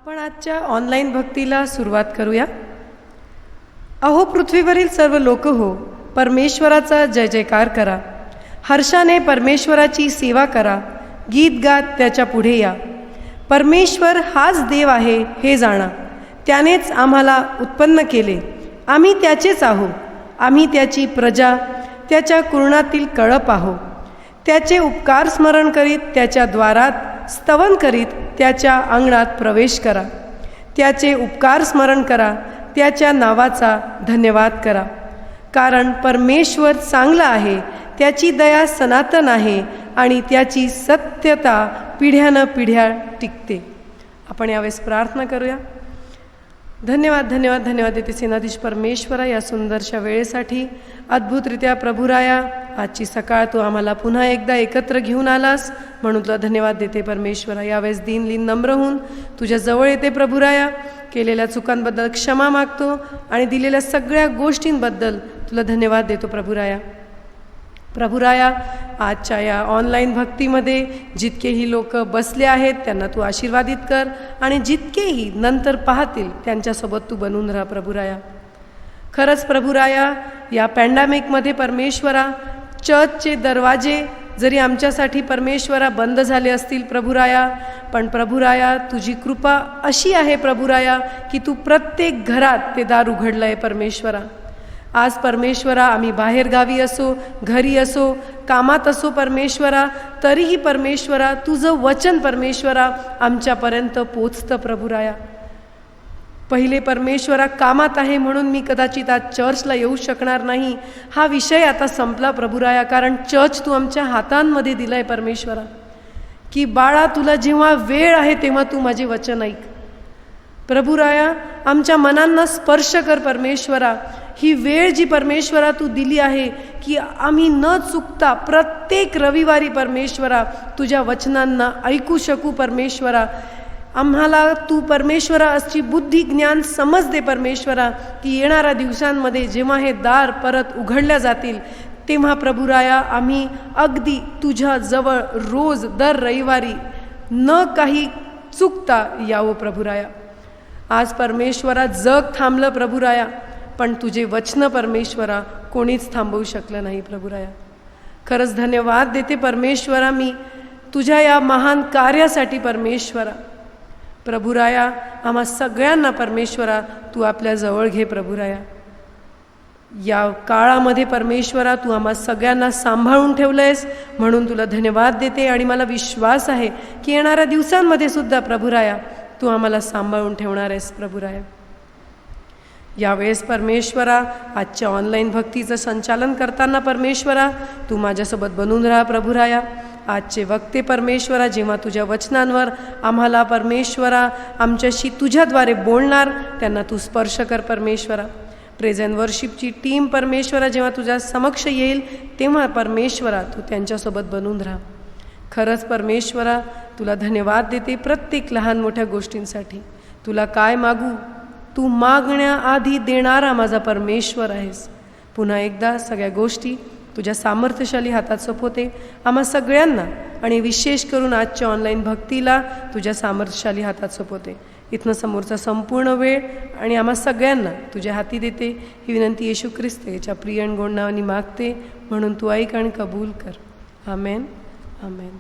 आपण आजच्या ऑनलाईन भक्तीला सुरुवात करूया. अहो पृथ्वीवरील सर्व लोक हो, परमेश्वराचा जय जयकार करा. हर्षाने परमेश्वराची सेवा करा, गीत गात त्याच्या पुढे या. परमेश्वर हाच देव आहे हे जाणा, त्यानेच आम्हाला उत्पन्न केले. आम्ही त्याचेच आहो, आम्ही त्याची प्रजा, त्याच्या कुरणातील कळप आहो. त्याचे उपकार स्मरण करीत त्याच्या द्वारात स्तवन करीत त्याच्या अंगणात प्रवेश करा. त्याचे उपकार स्मरण करा, त्याच्या नावाचा धन्यवाद करा. कारण परमेश्वर चांगला आहे, त्याची दया सनातन आहे आणि त्याची सत्यता पिढ्यानपिढ्या टिकते. आपण यावेळेस प्रार्थना करूया. धन्यवाद धन्यवाद धन्यवाद देते सेनाधीश परमेश्वरा या सुंदरशा वेळेसाठी. अद्भुतरित्या प्रभुराया, आजची सकाळ तू आम्हाला पुन्हा एकदा एकत्र घेऊन आलास म्हणून तुला धन्यवाद देते परमेश्वरा. यावेळेस दीनलीन नम्र होऊन तुझ्या जवळ येते प्रभुराया. केलेल्या चुकांबद्दल क्षमा मागतो आणि दिलेल्या सगळ्या गोष्टींबद्दल तुला धन्यवाद देतो प्रभुराया. प्रभुराया, आजच्या या ऑनलाईन भक्तीमध्ये जितकेही लोक बसले आहेत त्यांना तू आशीर्वादित कर आणि जितकेही नंतर पाहतील त्यांच्यासोबत तू बनून राहा प्रभुराया. खरंच प्रभुराया, या पॅन्डेमिकमध्ये परमेश्वरा चर्चचे दरवाजे जरी आमच्यासाठी परमेश्वरा बंद झाले असतील प्रभुराया, पण प्रभुराया तुझी कृपा अशी आहे प्रभुराया की तू प्रत्येक घरात ते दार उघडलं आहे परमेश्वरा. आज परमेश्वरा आम्ही बाहेरगावी असो, घरी असो, कामात असो परमेश्वरा, तरीही परमेश्वरा तुझं वचन परमेश्वरा आमच्यापर्यंत पोचतं प्रभुराया. पहिले परमेश्वरा कामात आहे म्हणून मी कदाचित आज चर्चला येऊ शकणार नाही, हा विषय आता संपला प्रभुराया. कारण चर्च तू आमच्या हातांमध्ये दिलं आहे परमेश्वरा, की बाळा तुला जेव्हा वेळ आहे तेव्हा तू माझे वचन ऐक प्रभुराया. आमच्या मनांना स्पर्श कर परमेश्वरा. ही वेळ जी परमेश्वरा तू दिली आहे की आम्ही न चुकता प्रत्येक रविवारी परमेश्वरा तुझ्या वचनांना ऐकू शकू परमेश्वरा. आम्हाला तू परमेश्वरा अशी बुद्धी ज्ञान समज दे परमेश्वरा, की येणाऱ्या दिवसांमध्ये जेव्हा हे दार परत उघडल्या जातील तेव्हा प्रभुराया आम्ही अगदी तुझ्या जवळ रोज दर रविवारी न काही चुकता यावं प्रभुराया. आज परमेश्वरा जग थांबलं प्रभुराया, पण तुझे वचन परमेश्वरा कोणीच थांबवू शकलं नाही प्रभुराया. खरंच धन्यवाद देते परमेश्वरा मी तुझ्या या महान कार्यासाठी परमेश्वरा. प्रभुराया आम्हा सगळ्यांना परमेश्वरा तू आपल्या जवळ घे प्रभुराया. या काळामध्ये परमेश्वरा तू आम्हा सगळ्यांना सांभाळून ठेवलं आहेस म्हणून तुला धन्यवाद देते. आणि मला विश्वास आहे की येणाऱ्या दिवसांमध्ये सुद्धा प्रभुराया तू आम्हाला सांभाळून ठेवणार आहेस प्रभुराया. यावेळेस परमेश्वरा आजच्या ऑनलाईन भक्तीचं संचालन करताना परमेश्वरा तू माझ्यासोबत बनून राहा प्रभुराया. आजचे वक्ते परमेश्वरा जेव्हा तुझ्या वचनांवर आम्हाला परमेश्वरा आमच्याशी तुझ्याद्वारे बोलणार त्यांना तू स्पर्श कर परमेश्वरा. प्रेज अँड वर्शिपची टीम परमेश्वरा जेव्हा तुझ्या समक्ष येईल तेव्हा परमेश्वरा तू त्यांच्यासोबत बनून राहा. खरंच परमेश्वरा तुला धन्यवाद देते प्रत्येक लहान मोठ्या गोष्टींसाठी. तुला काय मागू, तू मागण्याआधी देणारा माझा परमेश्वर आहेस. पुन्हा एकदा सगळ्या गोष्टी तुझ्या सामर्थ्यशाली हातात सोपवते. आम्हा सगळ्यांना आणि विशेष करून आजच्या ऑनलाईन भक्तीला तुझ्या सामर्थ्यशाली हातात सोपवते. इथनं समोरचा संपूर्ण वेळ आणि आम्हा सगळ्यांना तुझ्या हाती देते. ही विनंती येशू ख्रिस्त याच्या प्रिय आणि गोड नावाने मागते म्हणून तू ऐक आणि कबूल कर. आमेन आमेन.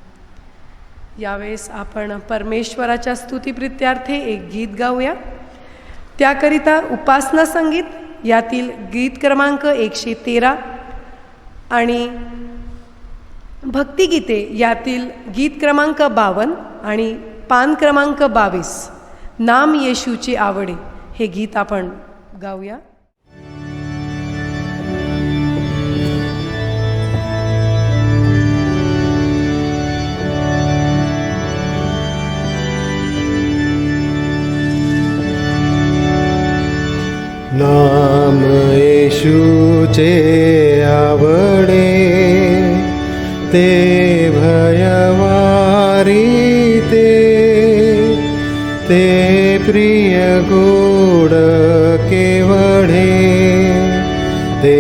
यावेळेस आपण परमेश्वराच्या स्तुतीप्रित्यार्थे एक गीत गाऊया. त्याकरिता उपासना संगीत यातील गीत क्रमांक 113 आणि भक्तिगीते यातील गीत क्रमांक 52 आणि पान क्रमांक 22 नाम येशूचे आवडे हे गीत आपण गाऊया. नाम येशूचे आवडे, ते भयवारी ते प्रिय गोड केवढे, ते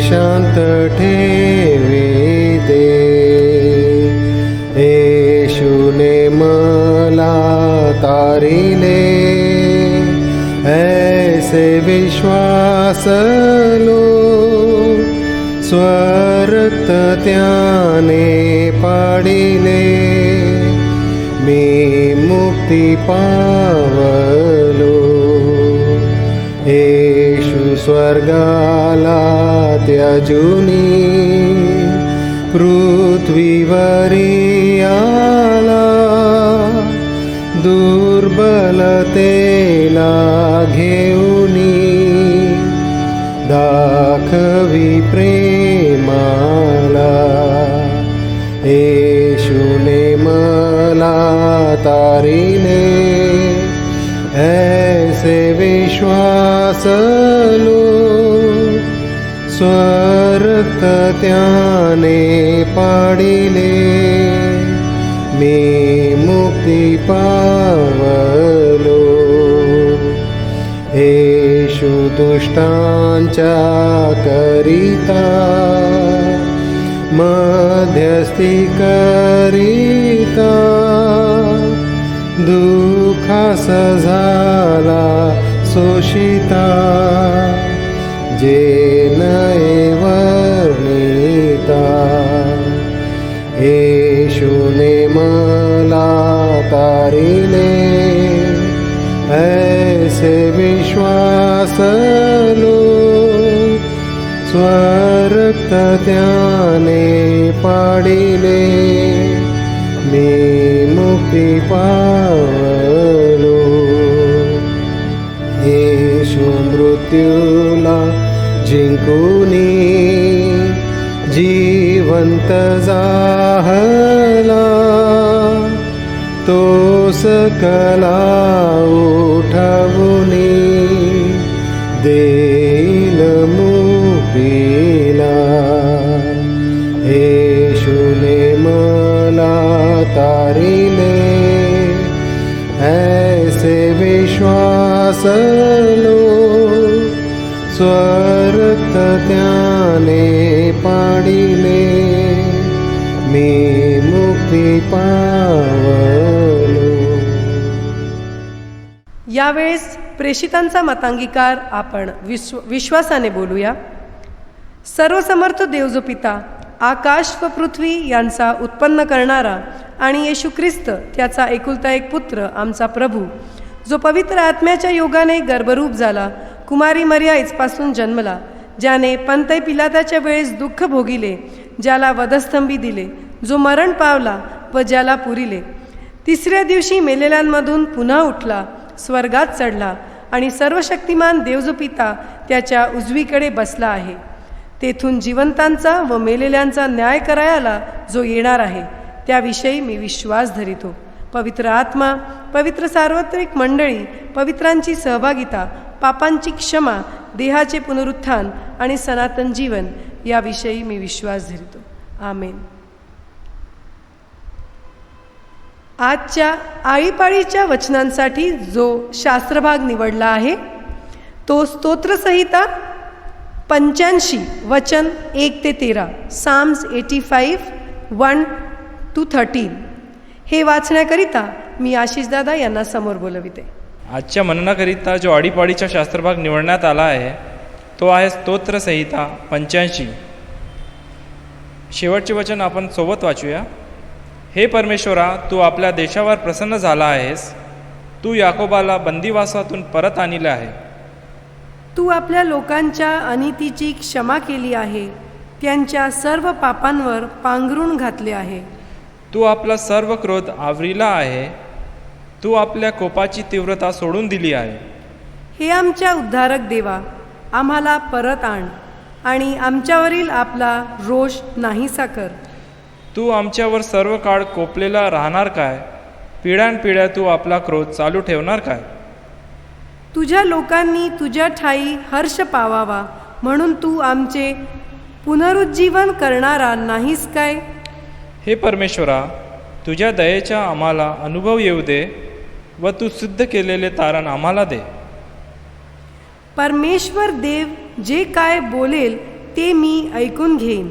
शांत ठेवी दे. येशूने मला तारिले, स्वरक्त त्याने पाडिले मी मुक्ती पावलो येशू स्वर्गाला त्याजुनी पृथ्वीवरी आला दुर्बलतेला घेऊनी दाखवी प्रेमाला येशूने मला तारिले ऐसे विश्वास लो स्वरक्त त्याने पाडिले मी मुक्ती पावलो येशू दुष्टांच्या करिता मध्यस्थी करिता दुःखास झाला शोषिता जे नये वर्णिता येशूने मला तारिले ऐसे विश्वास लो स्वरक्त त्याने पाडिले मी मुक्ती पावलो येशू मृत्यूला जिंकुनी जिवंत झाला तो सकला उठवुनी देईल मुक्तीला येशूने मला तारिले ऐसे विश्वास लो स्वरक्त त्याने पाडिले मी मुक्ती पावलो. यावेळेस प्रेषितांचा मतांगीकार आपण विश्वासाने बोलूया. सर्वसमर्थ देव जो पिता, आकाश व पृथ्वी यांचा उत्पन्न करणारा आणि येशू ख्रिस्त त्याचा एकुलता एक पुत्र आमचा प्रभू, जो पवित्र आत्म्याच्या योगाने गर्भरूप झाला, कुमारी मरिया इचपासून जन्मला, ज्याने पंतय पिलाताच्या वेळेस दुःख भोगिले, ज्याला वधस्तंभी दिले, जो मरण पावला व ज्याला पुरिले, तिसऱ्या दिवशी मेलेल्यांमधून पुन्हा उठला, स्वर्गात चढला आणि सर्वशक्तिमान देव जो पिता त्याच्या उजवीकडे बसला आहे. तेथून जिवंतांचा व मेलेल्यांचा न्याय करायला जो येणार आहे, त्याविषयी मी विश्वास धरितो. पवित्र आत्मा, पवित्र सार्वत्रिक मंडळी, पवित्रांची सहभागिता, पापांची क्षमा, देहाचे पुनरुत्थान आणि सनातन जीवन याविषयी मी विश्वास धरितो. आमेन. आजच्या आळीपाळीच्या वचनांसाठी जो शास्त्रभाग निवडला आहे तो स्तोत्रसंहिता 85 वचन 1 ते 13, साम्स 85 1-13 हे वाचण्याकरिता मी आशिषदादा यांना समोर बोलविते. आजच्या मननाकरिता जो आळीपाळीचा शास्त्रभाग निवडण्यात आला आहे तो आहे स्तोत्रसंहिता 85. शेवटचे वचन आपण सोबत वाचूया. हे परमेश्वरा, तू आपल्या देशावर प्रसन्न झाला आहेस. तू याकोबाला बंदिवासातून परत आणले आहे. तू आपल्या लोकांच्या अनितीची क्षमा केली आहे, त्यांच्या सर्व पापांवर पांघरून घातले आहे. तू आपला सर्व क्रोध आवरीला आहे. तू आपल्या कोपाची तीव्रता सोडून दिली आहे. हे आमच्या उद्धारक देवा, आम्हाला परत आण आणि आमच्यावरील आपला रोष नाहीसा कर. तू आमच्यावर सर्व काळ कोपलेला राहणार काय? पिढ्यानपिढ्या तू आपला क्रोध चालू ठेवणार काय? तुझ्या लोकांनी तुझ्या ठाई हर्ष पावावा म्हणून तू आमचे पुनरुज्जीवन करणारा नाहीस काय? हे परमेश्वरा, तुझ्या दयेचा आम्हाला अनुभव येऊ दे व तू सिद्ध केलेले तारण आम्हाला दे. परमेश्वर देव जे काय बोलेल ते मी ऐकून घेईन,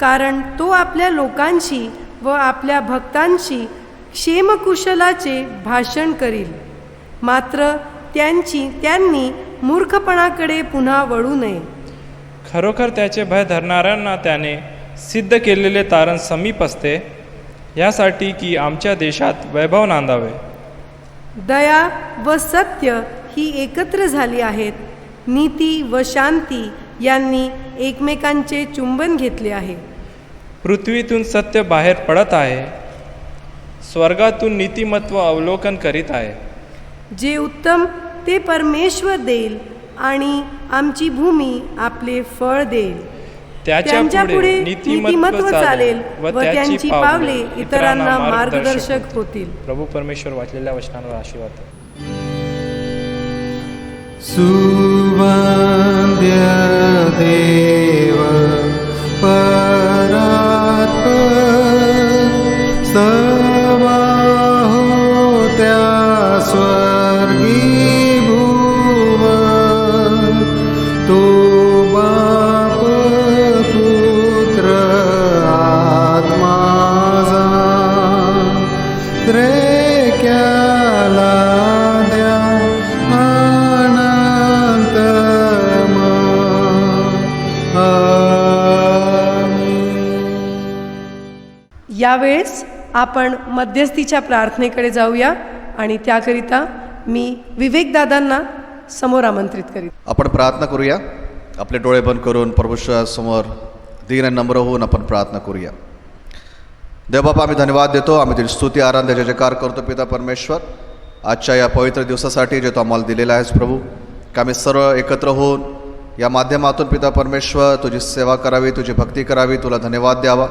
कारण तो आपल्या लोकांशी व आपल्या भक्तांशी क्षेमकुशलाचे भाषण करील. मात्र त्यांनी मूर्खपणाकडे पुन्हा वळू नये. खरोखर त्याचे भय धरणाऱ्यांना त्याने सिद्ध केलेले तारण समीप असते, यासाठी की आमच्या देशात वैभव नांदावे. दया व सत्य ही एकत्र झाली आहेत. नीती व शांती यांनी एकमेकांचे चुंबन घेतले आहे. पृथ्वीतून सत्य बाहेर पडत आहे, स्वर्गातून नीतिमत्व अवलोकन करीत आहे. जे उत्तम ते परमेश्वर देईल आणि आमची भूमी आपले फळ देईल. त्याच्या पुढे नीतिमत्व चालेल व त्याची पावले इतरांना मार्गदर्शक होतील. प्रभू परमेश्वर वाचलेल्या वचनांवर आशीर्वाद. सुवंद्य देव परात्पर सवाहो त्या स्वर्गी भुवन, तो बाप पुत्र आत्माजा त्रेक्याला द्या यावेळेस आपण मध्यस्थीच्या प्रार्थनेकडे जाऊया आणि त्याकरिता मी विवेकदादांना समोर आमंत्रित करीत. आपण प्रार्थना करूया. आपले डोळे बंद करून प्रभूच्या दीन आणि नम्र होऊन आपण प्रार्थना करूया. देवबापा, आम्ही धन्यवाद देतो, आम्ही तुझी स्तुती आराधना जयकार करतो पिता परमेश्वर, आजच्या या पवित्र दिवसासाठी जे तू आम्हाला दिलेला आहेस प्रभू. की आम्ही सर्व एकत्र होऊन या माध्यमातून पिता परमेश्वर तुझी सेवा करावी, तुझी भक्ती करावी, तुला धन्यवाद द्यावा.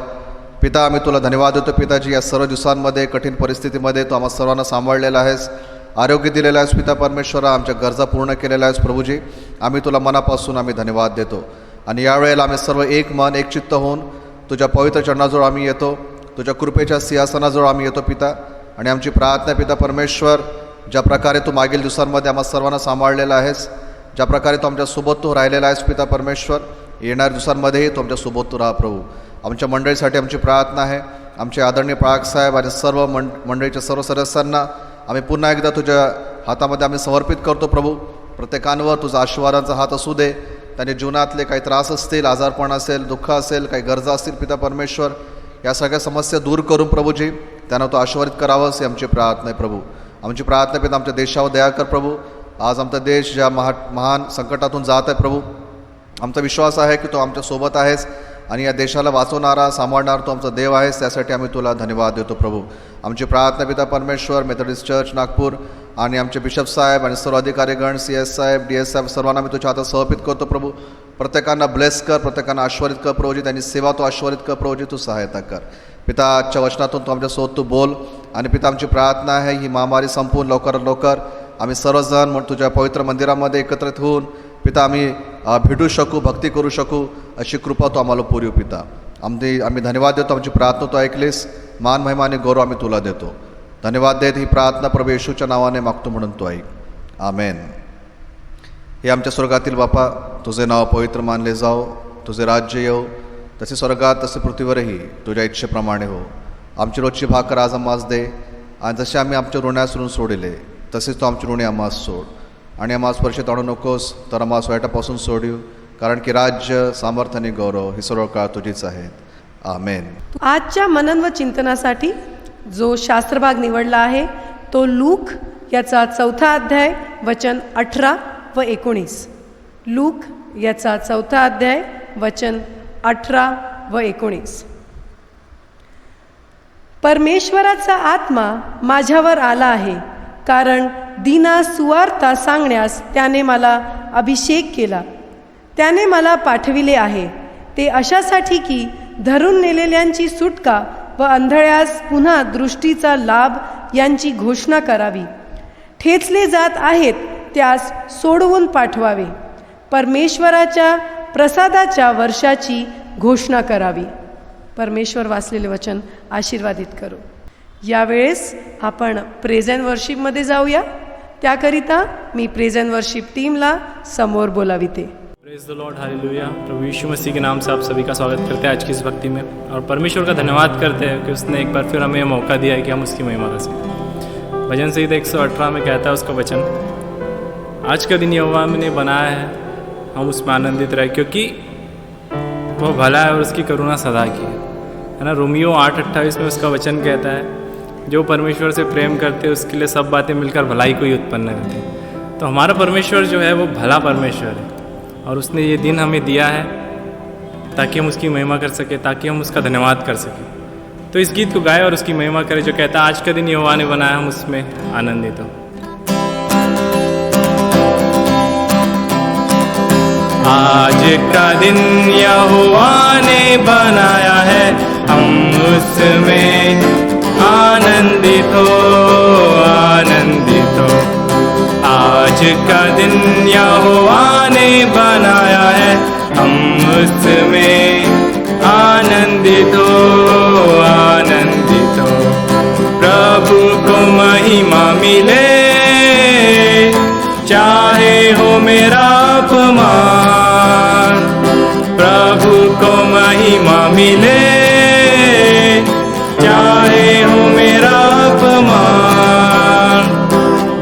पिता, आम्ही तुला धन्यवाद देतो पिताजी, या सर्व दिवसांमध्ये कठीण परिस्थितीमध्ये तू आम्हा सर्वांना सांभाळलेला आहेस, आरोग्य दिलेलं आहेस पिता परमेश्वरा, आमच्या गरजा पूर्ण केलेल्या आहेस प्रभूजी. आम्ही तुला मनापासून आम्ही धन्यवाद देतो. आणि यावेळेला आम्ही सर्व एक मन एक चित्त होऊन तुझ्या पवित्र चरणाजवळ आम्ही येतो, तुझ्या कृपेच्या सिंहासनाजवळ आम्ही येतो पिता. आणि आमची प्रार्थना पिता परमेश्वर, ज्या प्रकारे तू मागील दिवसांमध्ये आम्हा सर्वांना सांभाळलेला आहेस, ज्या प्रकारे तू आमच्यासोबत तू राहिलेला आहेस पिता परमेश्वर, येणाऱ्या दिवसांमध्येही तू आमच्यासोबत तू राहा प्रभू. आमच्या मंडळीसाठी आमची प्रार्थना आहे. आमचे आदरणीय प्राग साहेब आणि सर्व मंडळीच्या सर्व सदस्यांना आम्ही पुन्हा एकदा तुझ्या हातामध्ये आम्ही समर्पित करतो प्रभू. प्रत्येकांवर तुझा आशीर्वादांचा हात असू दे. त्यांनी जीवनातले काही त्रास असतील, आजारपण असेल, दुःख असेल, काही गरजा असतील पिता परमेश्वर, या सगळ्या समस्या दूर करून प्रभूजी त्यांना तो आशीर्वादित करावंस ही आमची प्रार्थना आहे प्रभू. आमची प्रार्थना पिता आमच्या देशावर दया कर प्रभू. आज आमचा देश ज्या महान संकटातून जात आहे प्रभू, आमचा विश्वास आहे की तो आमच्यासोबत आहेस आणि या देशाला वाचवणारा, सांभाळणारा तो आमचा देव आहेस. त्यासाठी आम्ही तुला धन्यवाद देतो प्रभू. आमची प्रार्थना पिता परमेश्वर, मेथडिस्ट चर्च नागपूर आणि आमचे बिशप साहेब आणि सर्व अधिकारीगण, CS साहेब, DS साहेब, सर्वांना मी तुझ्या हातात समर्पित करतो प्रभू. प्रत्येकांना ब्लेस कर, प्रत्येकांना आशीर्वादित कर प्रभूजी. त्यांनी सेवा तो आशीर्वादित कर प्रभूजी, तू सहायता कर पिता. आजच्या वचनातून तू आमच्यासोबत तू बोल. आणि पिता, आमची प्रार्थना आहे ही महामारी संपून लवकरात लवकर आम्ही सर्वजण तुझ्या पवित्र मंदिरामध्ये एकत्रित होऊन पिता आम्ही भेटू शकू, भक्ती करू शकू, अशी कृपा तू आम्हाला पुरव पिता. आम्ही धन्यवाद देतो. आमची प्रार्थना तू ऐकलीस. मान महिमा आणि गौरव आम्ही तुला देतो. धन्यवाद देत ही प्रार्थना प्रभू येशूच्या नावाने मागतो म्हणून तू ऐक. आमेन. हे आमच्या स्वर्गातील बापा, तुझे नाव पवित्र मानले जाओ, तुझे राज्य येऊ, तसे स्वर्गात तसे पृथ्वीवरही तुझ्या इच्छेप्रमाणे हो. आमची रोजची भाकर आज आम्हास दे, आणि जसे आम्ही आमच्या ऋणास ऋण सोडिले तसेच तू आमची ऋणे आम्हास सोड. आणि आम्हास स्पर्शेत आणू नकोस, तर आम्हास वाईटापासून सोडू, कारण की राज्य, सामर्थ्य आणि गौरव ही सर्व काळ तुझीच आहेत. आमेन. आजच्या मनन व चिंतनासाठी जो शास्त्रभाग निवडला आहे तो लूक याचा 4 अध्याय वचन 18 व 19. लूक याचा 4 अध्याय वचन 18 व 19. परमेश्वराचा आत्मा माझ्यावर आला आहे, कारण दीना सुवार्ता सांगण्यास त्याने मला अभिषेक केला. त्याने मला पाठविले आहे ते अशासाठी की धरून नेलेल्यांची सुटका व अंधळ्यास पुन्हा दृष्टीचा लाभ यांची घोषणा करावी. ठेचले जात आहेत त्यास सोडवून पाठवावे. परमेश्वराच्या प्रसादाच्या वर्षाची घोषणा करावी. परमेश्वर वाचलेले वचन आशीर्वादित करू. यावेळेस आपण प्रेज अँड वर्शिपमध्ये जाऊया. त्याकरिता मी प्रेज अँड वर्शिप टीमला समोर बोलाविते. Praise the lord, hallelujah. प्रभु यीशु मसीह के नाम से आप सभी का स्वागत करते हैं आज की इस भक्ति में, और परमेश्वर का धन्यवाद करते हैं कि उसने एक बार फिर हमें मौका दिया है कि हम उसकी महिमा कर सकें. भजन संहिता 118 में कहता है उसका वचन, आज का दिन यहोवा ने बनाया है, हम उसमें आनंदित रहे, क्योंकि वो भला है और उसकी करुणा सदा की है ना। रोमियो 8:28 में उसका वचन कहता है, जो परमेश्वर से प्रेम करते हैं उसके लिए सब बातें मिलकर भलाई को ही उत्पन्न करती हैं। तो हमारा परमेश्वर जो है वो भला परमेश्वर है और उसने ये दिन हमें दिया है ताकि हम उसकी महिमा कर सकें, ताकि हम उसका धन्यवाद कर सकें। तो इस गीत को गाए और उसकी महिमा करें, जो कहता है आज का दिन यहोवा ने बनाया, हम उसमें आनंदित हो। आज का दिन यहोवा ने बनाया है, हम उसमें आनंदित हो, आनंदित हो। आज का दिन यहोवा ने बनाया है, हम उसमें आनंदित हो, आनंदित हो। प्रभु को महिमा मिले, चाहे हो मेरा अपमान। प्रभु को महिमा मिले, चाहे हो मेरा अपमान।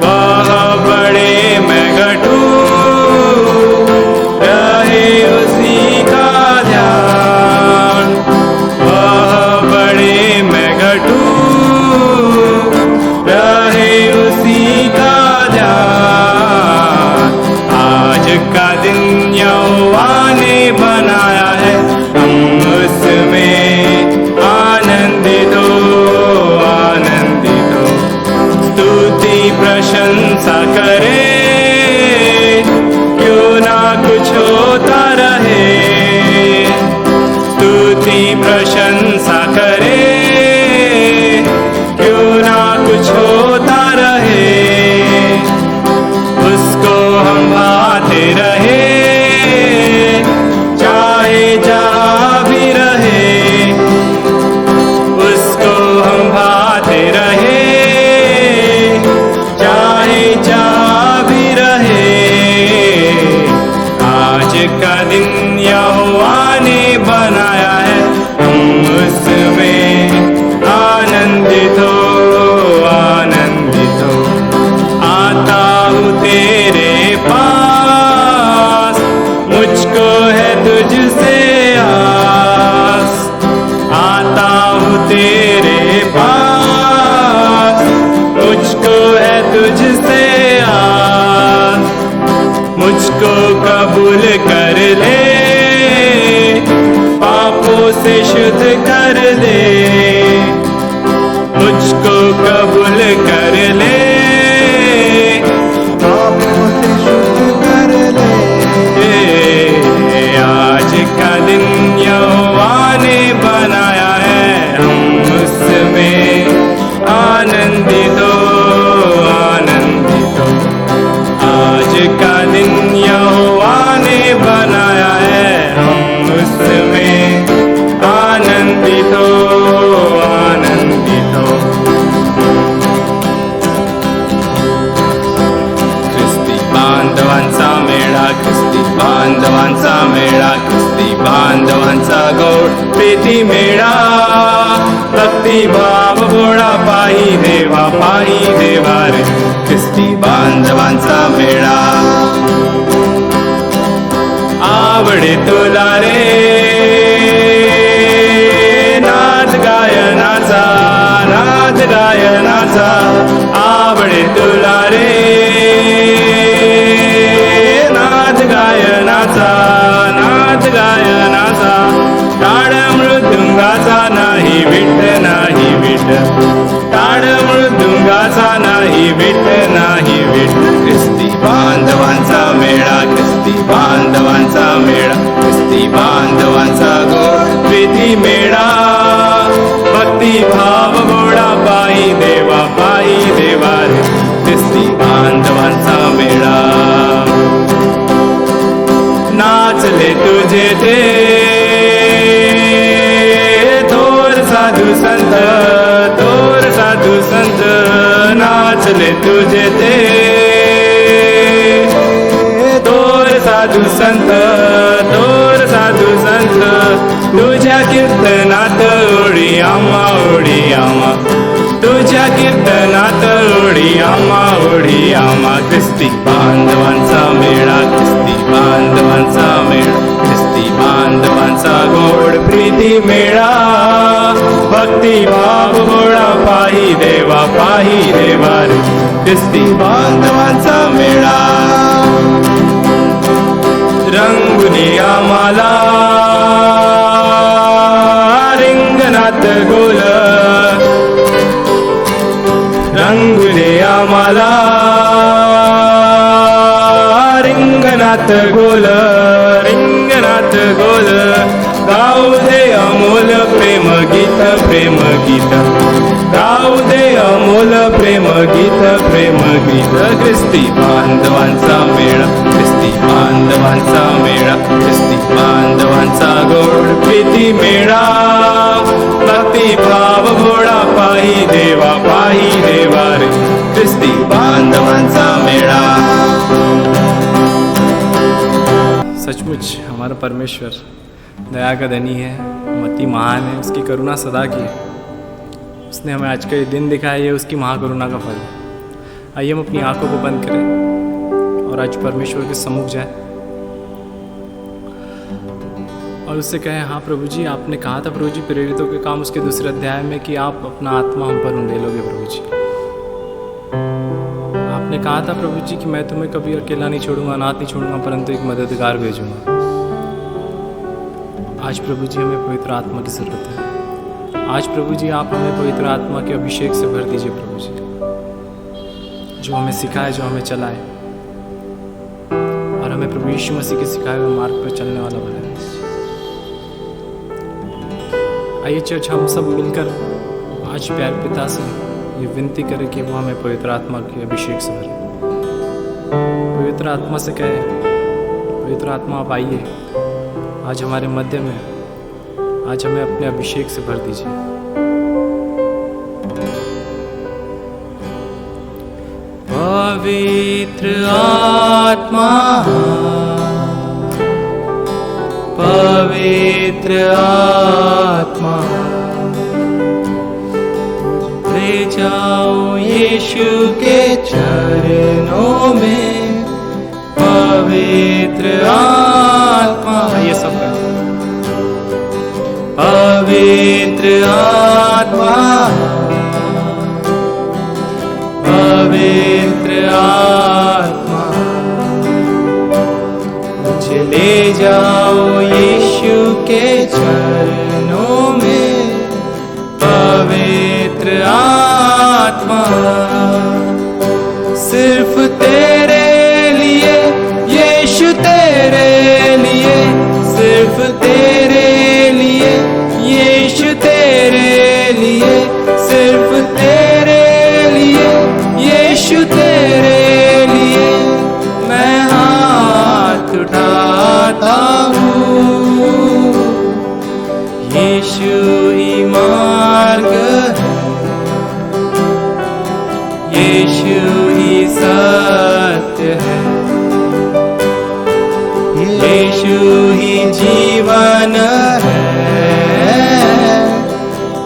वह बड़े मैं घटूं, रहे उसी का ध्यान। वह बड़े मैं घटूं, रहे उसी का ध्यान। आज का दिन यहोवा ने बनाया है, हम उसमें आनंदित हो, आनंदित हो। स्तुति प्रशंसा करे, क्यों ना कुछ होता रहे। स्तुति प्रशंसा करे, क्यों ना कुछ होता रहे। उसको हम भाते रहे, चाहे जहाँ भी रहे। उसको हम भाते रहे, चाहे जहाँ भी रहे। आज का दिन यहोवा ने बनाया है, हम उसमें आनंदित हो, आनंदित हो। आता हूँ तेरे पास, मुझको है तुझसे आस। आता हूँ तेरे पास, मुझको है तुझसे आस। मुझको कबूल कर ले, पापों से शुद्ध कर दे। मुझको कबूल कर ले, पापों से शुद्ध कर ले। आज का दिन यहोवा ने बनाया है, हम उसमें आनंदित हो, आनंदित हो। आज का दिन यहोवा ने बनाया है, हम उसमें आनंदित हो, आनंदित हो। ख्रिस्ती बांधवांचा मेळा, ख्रिस्ती बांधवांचा मेळा, ख्रिस्ती बांधवांचा गोड प्रीती मेळा। भक्तिभाव गोडा पायी देवा रे, ख्रिस्ती बांधवांचा मेळा। आवडे तुला रे नाद गायनाचा, नाद गायनाचा। आवडे तुला रे नाद गायनाचा, नाद गायनाचा। टाळ मृदुंगाचा नाही विट, नाही विट। टाळ मृदुंगाचा नाही विट, नाही विट। ख्रिस्ती बांधवांचा मेळा, ख्रिस्ती बांधवांचा मेळा, ख्रिस्ती बांधवांचा गोड प्रीती मेळा। भक्तिभाव गोडा पायी देवा रे, ख्रिस्ती बांधवांचा मेळा। नाचले तुझे ते थोर साधू संत, थोर साधू संत। नाचले तुझे ते थोर साधू संत, थोर साधू संत। तुझ्या कीर्तनात ओढी आम्हा, ओढी आम्हा। तुझ्या कीर्तनात ओढी आम्हा, ओढी आम्हा। ख्रिस्ती बांधवांचा मेळा, ख्रिस्ती बांधवांचा मेळा, ख्रिस्ती बांधवांचा बांधवांचा गोड प्रीती मेळा, भक्ती भाव गोळा पाही देवा रे, ख्रिस्ती बांधवांचा मेळा. रंगुनी आम्हाला रिंगणात गोल, रंगुनी आम्हाला रिंगणात गोल, रिंगणात गोल. गाऊ दे अमोल प्रेम गीत, प्रेम गीत. गाऊ दे अमोल प्रेम गीत, प्रेम गीत. ख्रिस्ती बांधवांचा मेळा, ख्रिस्ती बांधवांचा मेळा, ख्रिस्ती बांधवांचा गोड प्रीती मेळा, भक्ती भाव गोळा पाही देवा रे, ख्रिस्ती बांधवांचा मेळा. सचमुच हमारा परमेश्वर दया का धनी है, मति महान है, उसकी करुणा सदा की है. उसने हमें आज का ये दिन दिखाया, ये उसकी महाकरुणा का फल है. आइए हम अपनी आंखों को बंद करें और आज परमेश्वर के सम्मुख जाए और उससे कहें, हाँ प्रभु जी, आपने कहा था प्रभु जी प्रेरितों के काम उसके दूसरे अध्याय में कि आप अपना आत्मा हम पर उंडेलोगे प्रभु जी. आपने कहा था प्रभु जी कि मैं तुम्हें कभी अकेला नहीं छोड़ूंगा, अनाथ नहीं छोड़ूंगा, परंतु एक मददगार भेजूंगा. आज प्रभु जी हमें पवित्र आत्मा की जरूरत है. आज प्रभु जी आप हमें पवित्र आत्मा के अभिषेक से भर दीजिए प्रभु जी, जो हमें सिखाए, जो हमें चलाए और हमें प्रभु यीशु मसीह के सिखाए हुए मार्ग पर चलने वाला बनाए. आइए चर्च, हम सब मिलकर आज प्यारे पिता से ये विनती करें कि वो हमें पवित्र आत्मा के अभिषेक से भरे. पवित्र आत्मा से कहे, पवित्र आत्मा आप आइए आज हमारे मध्य में, आज हमें अपने अभिषेक से भर दीजिए. पवित्र आत्मा, पवित्र आत्मा, ले जाओ यीशु के चरणों में. पवित्र आत्मा, ये सब पवित्र आत्मा, पवित्र आत्मा, मुझे ले जाओ यीशु के चरणों में. पवित्र आत्मा, सिर्फ तेरे लिए यीशु, तेरे लिए, सिर्फ तेरे लिए यीशु, तेरे लिए, सिर्फ तेरे लिए यीशु, तेरे लिए मैं हाथ उठाता हूँ. यीशु ही मार्ग है, यीशु ही सत्य है, यीशु ही जीवन है.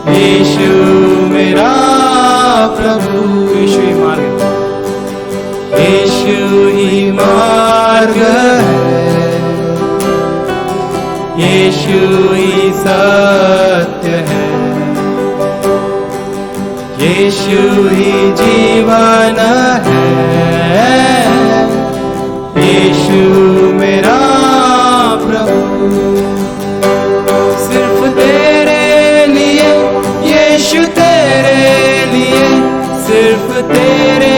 यीशु मेरा प्रभु, यीशु ही मार्ग, यीशु ही मार्ग है, यीशु ही सत्य है, यीशु ही जीवन है. यीशु मेरा प्रभु, सिर्फ तेरे लिए यीशु, तेरे लिए, सिर्फ तेरे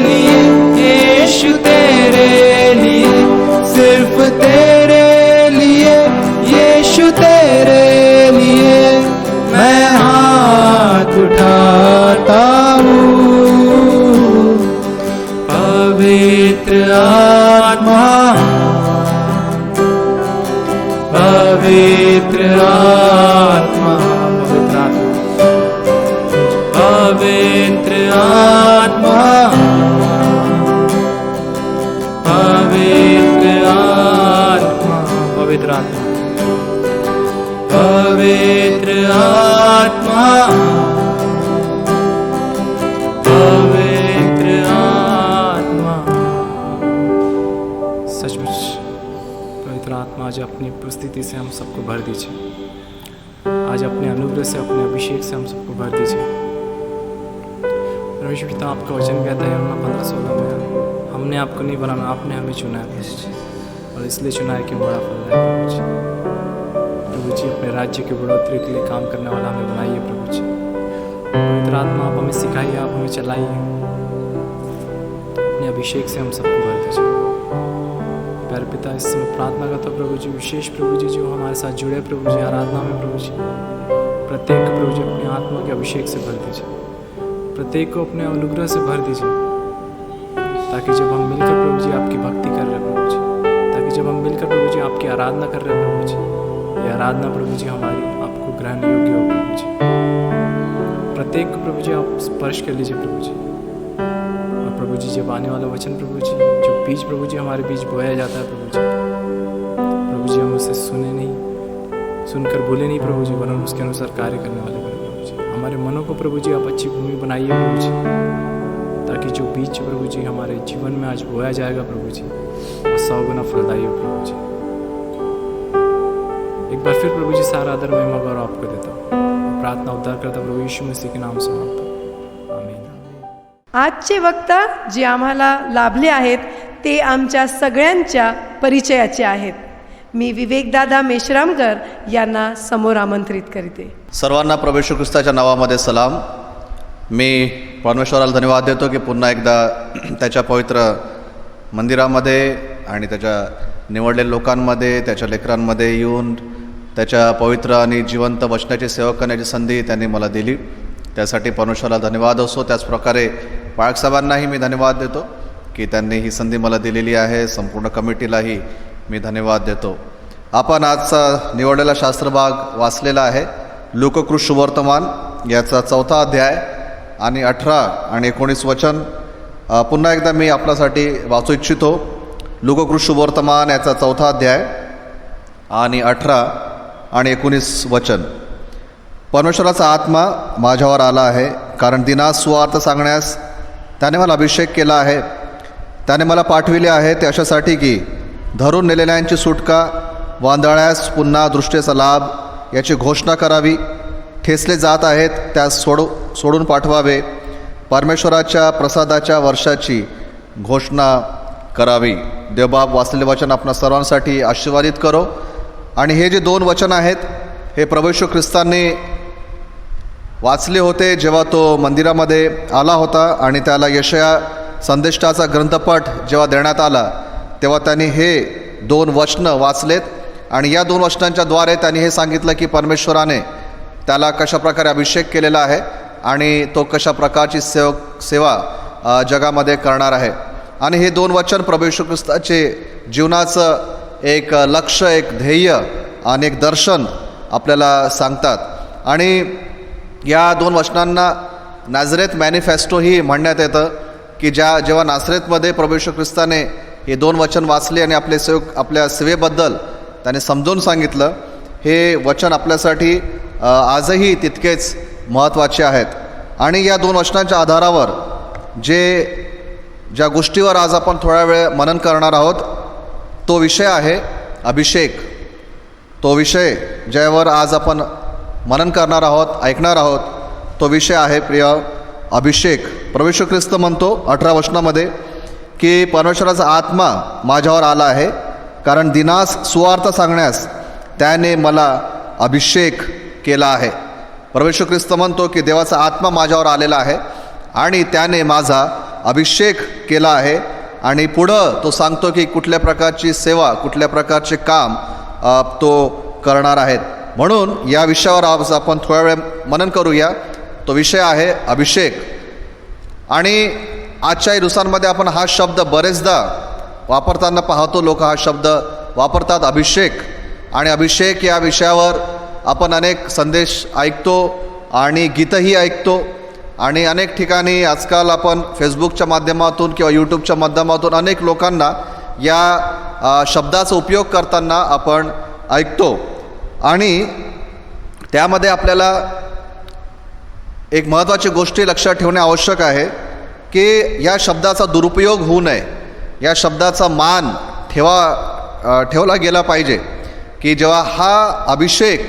लिए यीशु, तेरे लिए, सिर्फ तेरे लिए यीशु, तेरे लिए मैं हाथ उठाता हूँ. पवित्र आत्मा, पवित्र आत्मा, पवित्र आत्मा, पवित्र आत्मा, पवित्र आत्मा, पवित्र आत्मा, पवित्र आत्मा. सचमुच पवित्र आत्मा आज अपनी उपस्थिति से हम सबको भर दीजिए। आज अपने अनुग्रह से, अपने अभिषेक से हम सबको भर दीजिए। परमेश्वर पिता, आपका वचन कहता है यूहन्ना 15:16 में, हमने आपको नहीं बनाना, आपने हमें चुना है प्रभु जी, और इसलिए चुना है कि बड़ा फल है प्रभु जी। प्रभु जी, अपने राज्य की बढ़ोतरी के लिए काम करने वाला हमें बनाइए प्रभु जी। पवित्र आत्मा, आप हमें सिखाइए, आप हमें चलाइए, अपने अभिषेक से हम सबको भर दीजिए। प्यारे पिता, इस समय प्रार्थना करता हूँ प्रभु जी, विशेष प्रभु जी जो हमारे साथ जुड़े प्रभु जी आराधना में प्रभु जी, प्रत्येक को प्रभु जी अपनी आत्मा के अभिषेक से भर दीजिए, प्रत्येक को अपने अनुग्रह से भर दीजिए, ताकि जब हम मिलकर प्रभु जी आपकी भक्ति कर रहे प्रभु जी, ताकि जब हम मिलकर प्रभु जी आपकी आराधना कर रहे प्रभु जी, ये आराधना प्रभु जी हमारी आपको ग्रहण योग्य हो प्रभु जी। प्रत्येक को प्रभु जी आप स्पर्श कर लीजिए प्रभु जी। और प्रभु जी, जब आने वाला वचन प्रभु जी, जो बीज प्रभु जी हमारे बीच बोया जाता है प्रभु जी हम उसे सुनकर भूले नहीं प्रभु जी, वरन उसके अनुसार कार्य करने वाले बने प्रभु जी। हमारे मनों को प्रभु जी आप अच्छी भूमि बनाइए प्रभु जी, ताकि जो बीज प्रभु जी हमारे जीवन में आज बोया जाएगा प्रभु जी, वो 100 गुना फलदायी हो प्रभु जी। एक बार फिर प्रभु जी सारा आदर महिमा गौरव आपको देता हूँ। प्रार्थना उद्धार करता प्रभु यीशु मसीह के नाम से मांगता हूँ, आमीन। आजचे वक्ता जे आम्हाला लाभले आहेत ते आमच्या सगळ्यांच्या परिचयाचे आहेत। मी विवेकदादा मेश्रामकर यांना समोर आमंत्रित करते। सर्वांना प्रभू येशू ख्रिस्ताच्या नावामध्ये सलाम। मी परमेश्वराला धन्यवाद देतो की पुन्हा एकदा त्याच्या पवित्र मंदिरामध्ये आणि त्याच्या निवडलेल्या लोकांमध्ये, त्याच्या लेकरांमध्ये येऊन त्याच्या पवित्र आणि जिवंत वचनाची सेवा करण्याची संधी त्यांनी मला दिली, त्यासाठी परमेश्वराला धन्यवाद असो। त्याचप्रकारे पाळक साहेबांनाही मी धन्यवाद देतो की त्यांनी ही संधी मला दिलेली आहे। संपूर्ण कमिटीलाही मी धन्यवाद देतो। आपण आजचा निवडलेला शास्त्रभाग वाचलेला आहे, लोककृत सुवर्तमान याचा 4था अध्याय आणि 18 आणि 19 वचन पुन्हा एकदा मी आपल्यासाठी वाचू इच्छितो। लोककृत सुवर्तमान याचा 4था अध्याय आणि 18 आणि 19 वचन। परमेश्वराचा आत्मा माझ्यावर आला आहे, कारण दिनास सुवार्ता सांगण्यास त्याने मला अभिषेक केला आहे। त्याने मला पाठविले आहे ते अशासाठी की धरून नेलेल्यांची सुटका, वांदळ्यास पुन्हा दृष्टीचा लाभ याची घोषणा करावी, ठेचले जात आहेत त्यास सोडून पाठवावे, परमेश्वराच्या प्रसादाच्या वर्षाची घोषणा करावी। देवबाप वाचलेले वचन आपणा सर्वांसाठी आशीर्वादित करो। आणि हे जे 2 वचन आहेत हे प्रभू येशू ख्रिस्तांनी वाचले होते जेव्हा तो मंदिरामध्ये आला होता आणि त्याला यशया संदेष्टाचा ग्रंथपट जेव्हा देण्यात आला तेव्हा त्यांनी हे 2 वचनं वाचलेत आणि या 2 वचनांच्या द्वारे त्यांनी हे सांगितलं की परमेश्वराने त्याला कशाप्रकारे अभिषेक केलेला आहे आणि तो कशा प्रकारची सेवा जगामध्ये करणार आहे। आणि हे 2 वचन प्रभू येशू ख्रिस्ताचे जीवनाचं एक लक्ष्य, एक ध्येय आणि एक दर्शन आपल्याला सांगतात। आणि या 2 वचनांना नाझरेत मॅनिफेस्टोही म्हणण्यात येतं की जेव्हा नाझरेतमध्ये प्रभू येशू ख्रिस्ताने हे 2 वचन वाचले आणि आपल्या सेवेबद्दल त्याने समजावून सांगितलं, हे वचन आपल्यासाठी आजही तितकेच महत्त्वाचे आहेत। आणि या 2 वचनांच्या आधारावर ज्या गोष्टीवर आज आपण थोडा वेळ मनन करणार आहोत तो विषय आहे अभिषेक। तो विषय ज्यावर आज आपण मनन करणार आहोत, ऐकणार आहोत, तो विषय आहे प्रिय अभिषेक। प्रभू येशू ख्रिस्त म्हणतो 18 वचनामध्ये की परमेश्वराचा आत्मा माझ्यावर आला आहे, कारण दिनास सुवार्ता सांगण्यास त्याने मला अभिषेक केला आहे। प्रभू येशू ख्रिस्त म्हणतो की देवाचा आत्मा माझ्यावर आलेला आहे आणि त्याने माझा अभिषेक केला आहे। आणि पुढं तो सांगतो की कुठल्या प्रकारची सेवा, कुठल्या प्रकारचे काम तो करणार आहेत। म्हणून या विषयावर आज आपण थोडा वेळ मनन करूया। तो विषय आहे अभिषेक। आणि आजच्या दिवसांमध्ये आपण हा शब्द बरेचदा वापरताना पाहतो, लोक हा शब्द वापरतात अभिषेक। आणि अभिषेक या विषयावर आपण अनेक संदेश ऐकतो आणि गीतही ऐकतो आणि अनेक ठिकाणी आजकाल आपण फेसबुकच्या माध्यमातून किंवा यूट्यूबच्या माध्यमातून अनेक लोकांना या शब्दाचा उपयोग करताना आपण ऐकतो। आणि त्यामध्ये आपल्याला एक महत्त्वाची गोष्टी लक्षात ठेवणे आवश्यक आहे की या शब्दाचा दुरुपयोग होऊ नये, या शब्दाचा मान ठेवला गेला पाहिजे की जेव्हा हा अभिषेक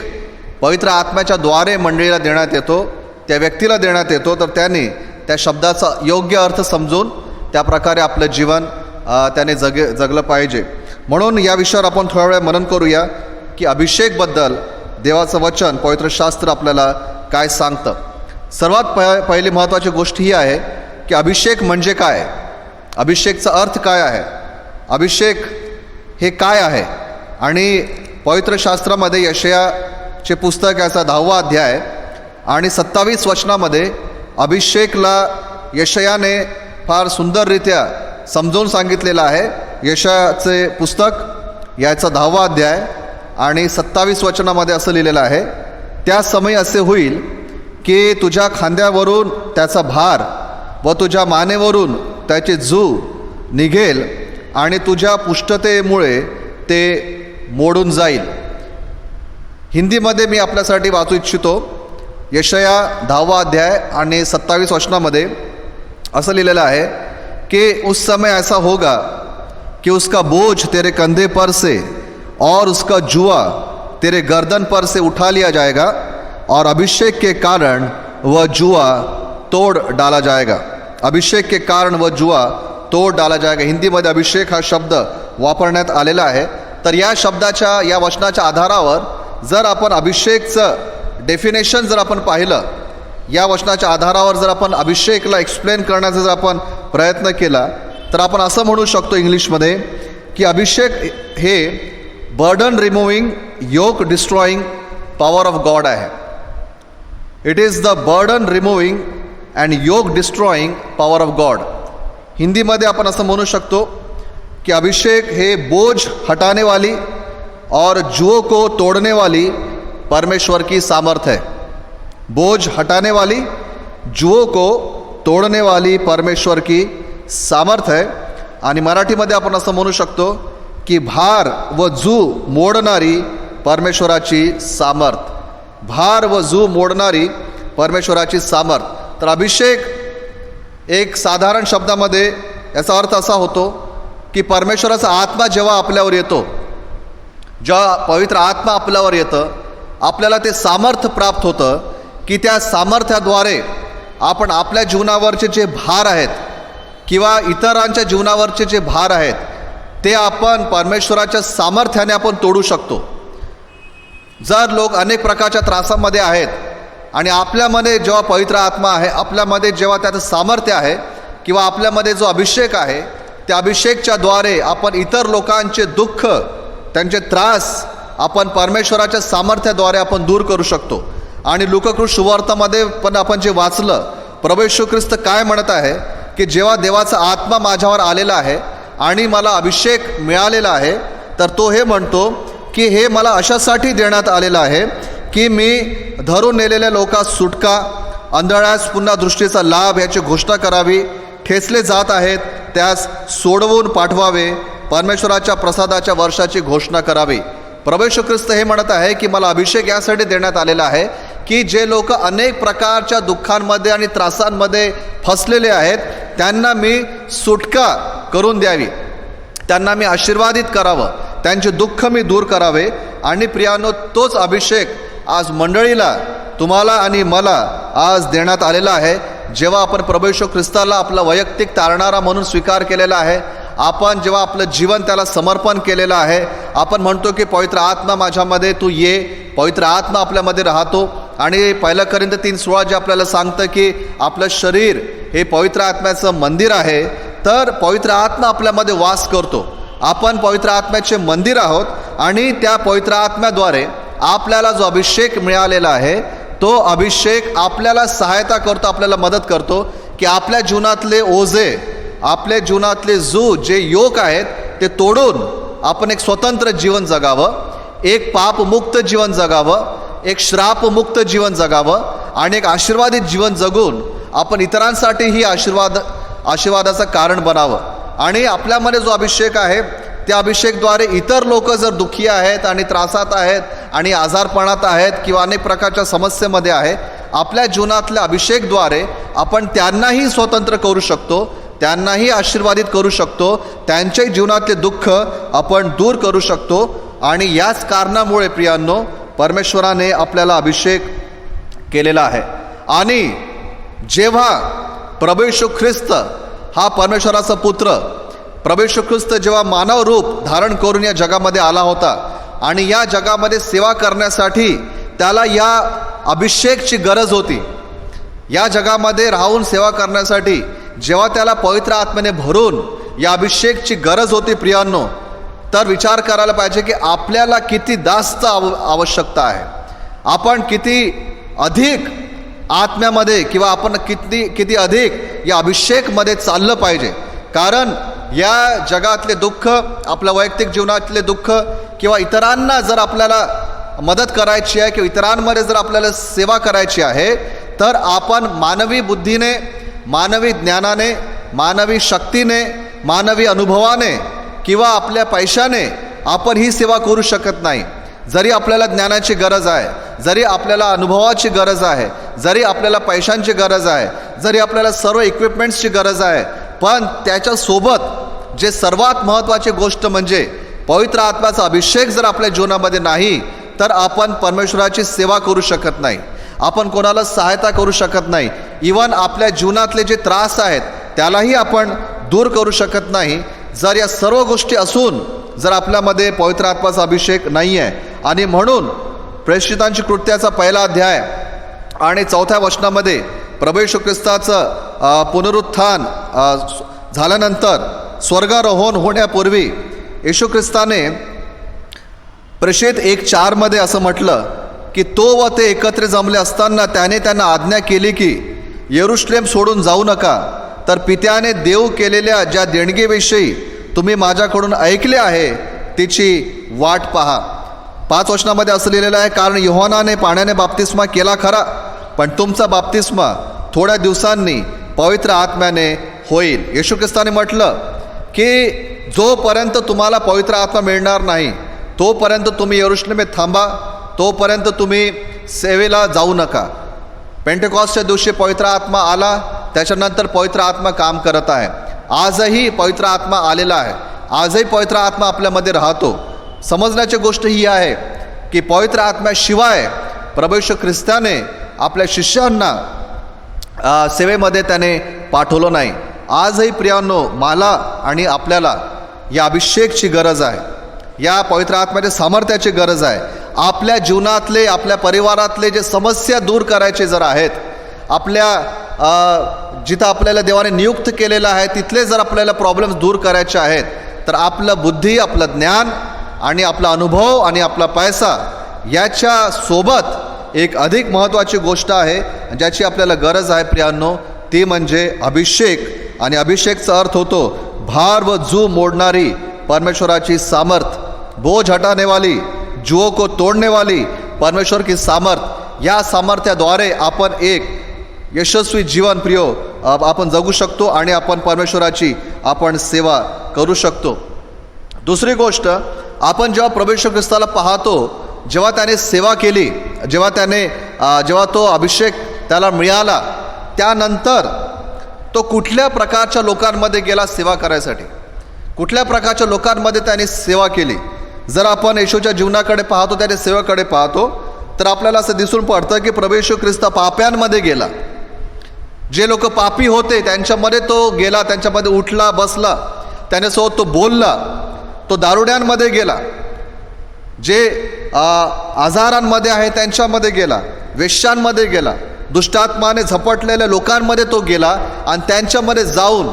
पवित्र आत्म्याच्या द्वारे मंडळीला देण्यात येतो, त्या व्यक्तीला देण्यात येतो, तर त्याने त्या शब्दाचा योग्य अर्थ समजून त्या प्रकारे आपलं जीवन त्याने जगलं पाहिजे. म्हणून या विषयावर आपण थोडा वेळ मनन करूया की अभिषेकबद्दल देवाचं वचन, पवित्र शास्त्र आपल्याला काय सांगतं. सर्वात पहिली महत्त्वाची गोष्ट ही आहे की अभिषेक म्हणजे काय, अभिषेकचा अर्थ काय आहे, अभिषेक हे काय आहे. आणि पवित्र शास्त्रामध्ये यशायाचे पुस्तक याचा 10वा अध्याय आणि 27 वचनामध्ये अभिषेकला यशायाने फार सुंदररित्या समजावून सांगितलेलं आहे. यशायाचे पुस्तक याचा 10वा अध्याय आणि 27 वचनामध्ये असं लिहिलेलं आहे, त्या समय असे होईल की तुझ्या खांद्यावरून त्याचा भार व तुझ्या मानेवरून त्याचे जू निघेल आणि तुझ्या पुष्टतेमुळे ते मोडून जाईल. हिंदीमध्ये मी आपल्यासाठी वाचू इच्छितो. यशाया 10वा अध्याय आणि 27 वचनामध्ये असं लिहिलेलं आहे कि उस समय ऐसा होगा कि उसका बोझ तेरे कंधे पर से और उसका जुआ तेरे गर्दन पर से उठा लिया जाएगा और अभिषेक के कारण वह जुआ तोड़ डाला जाएगा. अभिषेक के कारण वह जुआ तोड़ डाला जाएगा. हिंदीमध्ये अभिषेक हा शब्द वापरण्यात आलेला आहे. तर या शब्दाच्या, या वचनाच्या आधारावर जर आपण अभिषेकचं डेफिनेशन जर आपण पाहिलं, या वचनाच्या आधारावर जर आपण अभिषेकला एक्सप्लेन करण्याचा जर आपण प्रयत्न केला, तर आपण असं म्हणू शकतो इंग्लिशमध्ये की अभिषेक हे burden removing, yoke destroying power of God आहे. It is the burden removing and yoke destroying power of God. हिंदीमध्ये आपण असं म्हणू शकतो कि अभिषेक है बोझ हटाने वाली और जुओं को तोड़ने वाली परमेश्वर की सामर्थ है. बोझ हटाने वाली, जुओं को तोड़ने वाली परमेश्वर की सामर्थ है. आणि मराठीमध्ये आपण असं म्हणू शकतो की भार व जू मोडणारी परमेश्वराची सामर्थ. भार व जू मोडणारी परमेश्वराची सामर्थ. तर अभिषेक एक साधारण शब्दामध्ये याचा अर्थ असा होतो की परमेश्वराचा आत्मा जेव्हा आपल्यावर येतो, जेव्हा पवित्र आत्मा आपल्यावर येतं, आपल्याला ते सामर्थ्य प्राप्त होतं की त्या सामर्थ्याद्वारे आपण आपल्या जीवनावरचे जे भार आहेत किंवा इतरांच्या जीवनावरचे जे भार आहेत ते आपण परमेश्वराच्या सामर्थ्याने आपण तोडू शकतो. जर लोक अनेक प्रकारच्या त्रासामध्ये आहेत आणि आपल्यामध्ये जेव्हा पवित्र आत्मा आहे, आपल्यामध्ये जेव्हा त्याचं सामर्थ्य आहे किंवा आपल्यामध्ये जो अभिषेक आहे, त्या अभिषेकच्या द्वारे आपण इतर लोकांचे दुःख, त्यांचे त्रास आपण परमेश्वराच्या सामर्थ्याद्वारे आपण दूर करू शकतो. आणि लूकाकृत सुवार्तामध्ये पण आपण जे वाचलं, प्रभू येशू ख्रिस्त काय म्हणत आहे की जेव्हा देवाचा आत्मा माझ्यावर आलेला आहे आणि मला अभिषेक मिळालेला आहे, तर तो हे म्हणतो की हे मला अशासाठी देण्यात आलेलं आहे की मी धरून नेलेल्या लोकांस सुटका, आंधळ्यास पुन्हा दृष्टीचा लाभ याची घोषणा करावी, ठेचले जात आहेत त्यास सोडवून पाठवावे, परमेश्वराच्या प्रसादाच्या वर्षाची घोषणा करावी. प्रभू येशू ख्रिस्त हे म्हणत आहे की मला अभिषेक यासाठी देण्यात आलेला आहे की जे लोक अनेक प्रकारच्या दुःखांमध्ये आणि त्रासांमध्ये फसलेले आहेत त्यांना मी सुटका करून द्यावी, त्यांना मी आशीर्वादित करावं, त्यांचे दुःख मी दूर करावे. आणि प्रियानो, तोच अभिषेक आज मंडळीला, तुम्हाला आणि मला आज देण्यात आलेला आहे. जेव्हा आपण प्रभू येशू ख्रिस्ताला आपला वैयक्तिक तारणारा म्हणून स्वीकार केलेला आहे, आपण जेव्हा आपलं जीवन त्याला समर्पण केलेलं आहे, आपण म्हणतो की पवित्र आत्मा माझ्यामध्ये तू ये, पवित्र आत्मा आपल्यामध्ये राहतो. आणि 1 कोरिंथ 3:16 जे आपल्याला सांगतं की आपलं शरीर हे पवित्र आत्म्याचं मंदिर आहे, तर पवित्र आत्मा आपल्यामध्ये वास करतो. आपण पवित्र आत्म्याचे मंदिर आहोत आणि त्या पवित्र आत्म्याद्वारे आपल्याला जो अभिषेक मिळालेला आहे, तो अभिषेक आपल्याला सहायता करतो, आपल्याला मदत करतो की आपल्या जीवनातले ओझे, आपल्या जीवनातले जे योक आहेत ते तोडून आपण एक स्वतंत्र जीवन जगावं, एक पापमुक्त जीवन जगावं, एक श्रापमुक्त जीवन जगावं आणि एक आशीर्वादित जीवन जगून आपण इतरांसाठी ही आशीर्वादाचं कारण बनावं. आणि आपल्यामध्ये जो अभिषेक आहे त्या अभिषेकद्वारे इतर लोक जर दुःखी आहेत आणि त्रासात आहेत आणि आजारपणात आहेत किंवा अनेक प्रकारच्या समस्येमध्ये आहे, आपल्या जीवनातल्या अभिषेकद्वारे आपण त्यांनाही स्वतंत्र करू शकतो, त्यांनाही आशीर्वादित करू शकतो, त्यांच्याही जीवनातले दुःख आपण दूर करू शकतो. आणि याच कारणामुळे प्रियांनो परमेश्वराने आपल्याला अभिषेक केलेला आहे. आणि जेव्हा प्रभू येशू ख्रिस्त हा परमेश्वराचा पुत्र, प्रभू येशू ख्रिस्त जेव्हा मानव रूप धारण करून या जगामध्ये आला होता आणि या जगामध्ये सेवा करण्यासाठी त्याला या अभिषेकची गरज होती. या जगामध्ये राहून सेवा करण्यासाठी जेव्हा त्याला पवित्र आत्म्याने भरून या अभिषेकची गरज होती प्रियांनो, तर विचार करायला पाहिजे की आपल्याला किती जास्त आवश्यकता आहे. आपण किती अधिक आत्म्यामध्ये किंवा आपण किती अधिक या अभिषेकमध्ये चाललं पाहिजे. कारण या जगातले दुःख, आपल्या वैयक्तिक जीवनातले दुःख किंवा इतरांना जर आपल्याला मदत करायची आहे किंवा इतरांमध्ये जर आपल्याला सेवा करायची आहे, तर आपण मानवी बुद्धीने, मानवी ज्ञानाने, मानवी शक्तीने, मानवी अनुभवाने किंवा आपल्या पैशाने आपण ही सेवा करू शकत नाही. जरी आपल्याला ज्ञानाची गरज आहे, जरी आपल्याला अनुभवाची गरज आहे, जरी आपल्याला पैशांची गरज आहे, जरी आपल्याला सर्व इक्विपमेंट्सची गरज आहे, पण त्याच्यासोबत जे सर्वात महत्त्वाची गोष्ट म्हणजे पवित्र आत्म्याचा अभिषेक जर आपल्या जीवनामध्ये नाही, तर आपण परमेश्वराची सेवा करू शकत नाही. आपण कोणाला सहायता करू शकत नाही. इवन आपल्या जीवनातले जे त्रास आहेत त्यालाही आपण दूर करू शकत नाही. जर या सर्व गोष्टी असून जर आपल्यामध्ये पवित्र आत्म्याचा अभिषेक नाही आहे. आणि म्हणून प्रेषितांची कृत्याचा 1 अध्याय आणि 4 वचनामध्ये प्रभू येशू ख्रिस्ताचं पुनरुत्थान झाल्यानंतर स्वर्गारोहण होण्यापूर्वी येशू ख्रिस्ताने प्रेषित 1:4 असं म्हटलं की तो व ते एकत्र जमले असताना त्याने त्यांना आज्ञा केली की यरूशलेम सोडून जाऊ नका, तर पित्याने देव केलेल्या ज्या देणगीविषयी तुम्ही माझ्याकडून ऐकले आहे तिची वाट पहा. 5 वचनामध्ये असं लिहिलेलं आहे, कारण योहानाने पाण्याने बाप्तिस्मा केला खरा, पण तुमचा बाप्तिस्मा थोड्या दिवसांनी पवित्र आत्म्याने होईल. येशू ख्रिस्ताने म्हटलं की जोपर्यंत तुम्हाला पवित्र आत्मा मिळणार नाही तोपर्यंत तुम्ही यरूशलेमेत थांबा, तोपर्यंत तुम्ही सेवेला जाऊ नका. पेंटेकॉस्टच्या दिवशी पवित्र आत्मा आला, त्याच्यानंतर पवित्र आत्मा काम करत आहे. आजही पवित्र आत्मा आलेला आहे, आजही पवित्र आत्मा आपल्यामध्ये राहतो. समजण्याची गोष्ट ही आहे की पवित्र आत्म्याशिवाय प्रभू येशू ख्रिस्ताने आपल्या शिष्यांना सेवेमध्ये त्याने पाठवलं नाही. आजही प्रियांनो मला आणि आपल्याला या अभिषेकची गरज आहे, या पवित्र आत्म्याच्या सामर्थ्याची गरज आहे. आपल्या जीवनातले, आपल्या परिवारातले जे समस्या दूर करायचे जर आहेत, आपल्या जिथं आपल्याला देवाने नियुक्त केलेलं आहे तिथले जर आपल्याला प्रॉब्लेम्स दूर करायचे आहेत, तर आपलं बुद्धी, आपलं ज्ञान आणि आपला अनुभव आणि आपला पैसा याच्यासोबत एक अधिक महत्त्वाची गोष्ट आहे ज्याची आपल्याला गरज आहे प्रियांनो, ती म्हणजे अभिषेक. आणि अभिषेकचा अर्थ होतो भार व जू मोडणारी परमेश्वराची सामर्थ, बोझ हटाने वाली, जुओं को तोड़ने वाली परमेश्वर की सामर्थ. या सामर्थ्याद्वारे आपण एक यशस्वी जीवन प्रियो आपण जगू शकतो आणि आपण परमेश्वराची आपण सेवा करू शकतो. दुसरी गोष्ट, आपण जेव्हा प्रभू येशू ख्रिस्ताला पाहतो, जेव्हा त्याने सेवा केली, जेव्हा तो अभिषेक त्याला मिळाला, त्यानंतर तो कुठल्या प्रकारच्या लोकांमध्ये गेला सेवा करायसाठी, कुठल्या प्रकारच्या लोकांमध्ये त्याने सेवा केली. जर आपण येशूच्या जीवनाकडे पाहतो, त्याच्या सेवेकडे पाहतो, तर आपल्याला असं दिसून पडतं की प्रभू येशू ख्रिस्त पाप्यांमध्ये गेला. जे लोक पापी होते त्यांच्यामध्ये तो गेला, त्यांच्यामध्ये उठला बसला, त्याच्यासोबत तो बोलला. तो दारुड्यांमध्ये गेला, जे आजारांमध्ये आहे त्यांच्यामध्ये गेला, वेश्यांमध्ये गेला, दुष्टात्माने झपटलेल्या लोकांमध्ये तो गेला आणि त्यांच्यामध्ये जाऊन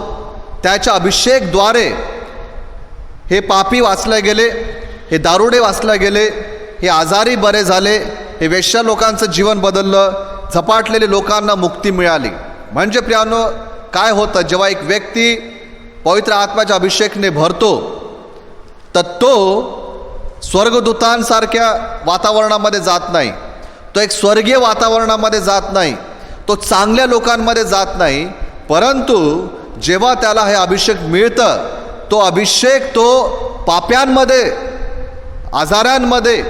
त्याच्या अभिषेकद्वारे हे पापी वाचले गेले, हे दारुडे वाचले गेले, हे आजारी बरे झाले, हे वेश्या लोकांचं जीवन बदललं, झपाटलेले लोकांना मुक्ती मिळाली. म्हणजे प्रियांनो काय होतं, जेव्हा एक व्यक्ती पवित्र आत्म्याच्या अभिषेकने भरतो तर तो स्वर्गदूतांसारख्या वातावरणामध्ये जात नाही, तो एक स्वर्गीय वातावरणामध्ये जात नाही, तो चांगल्या लोकांमध्ये जात नाही. परंतु जेव्हा त्याला हे अभिषेक मिळतं, तो अभिषेक तो पाप्यांमध्ये, आजारांमध्ये,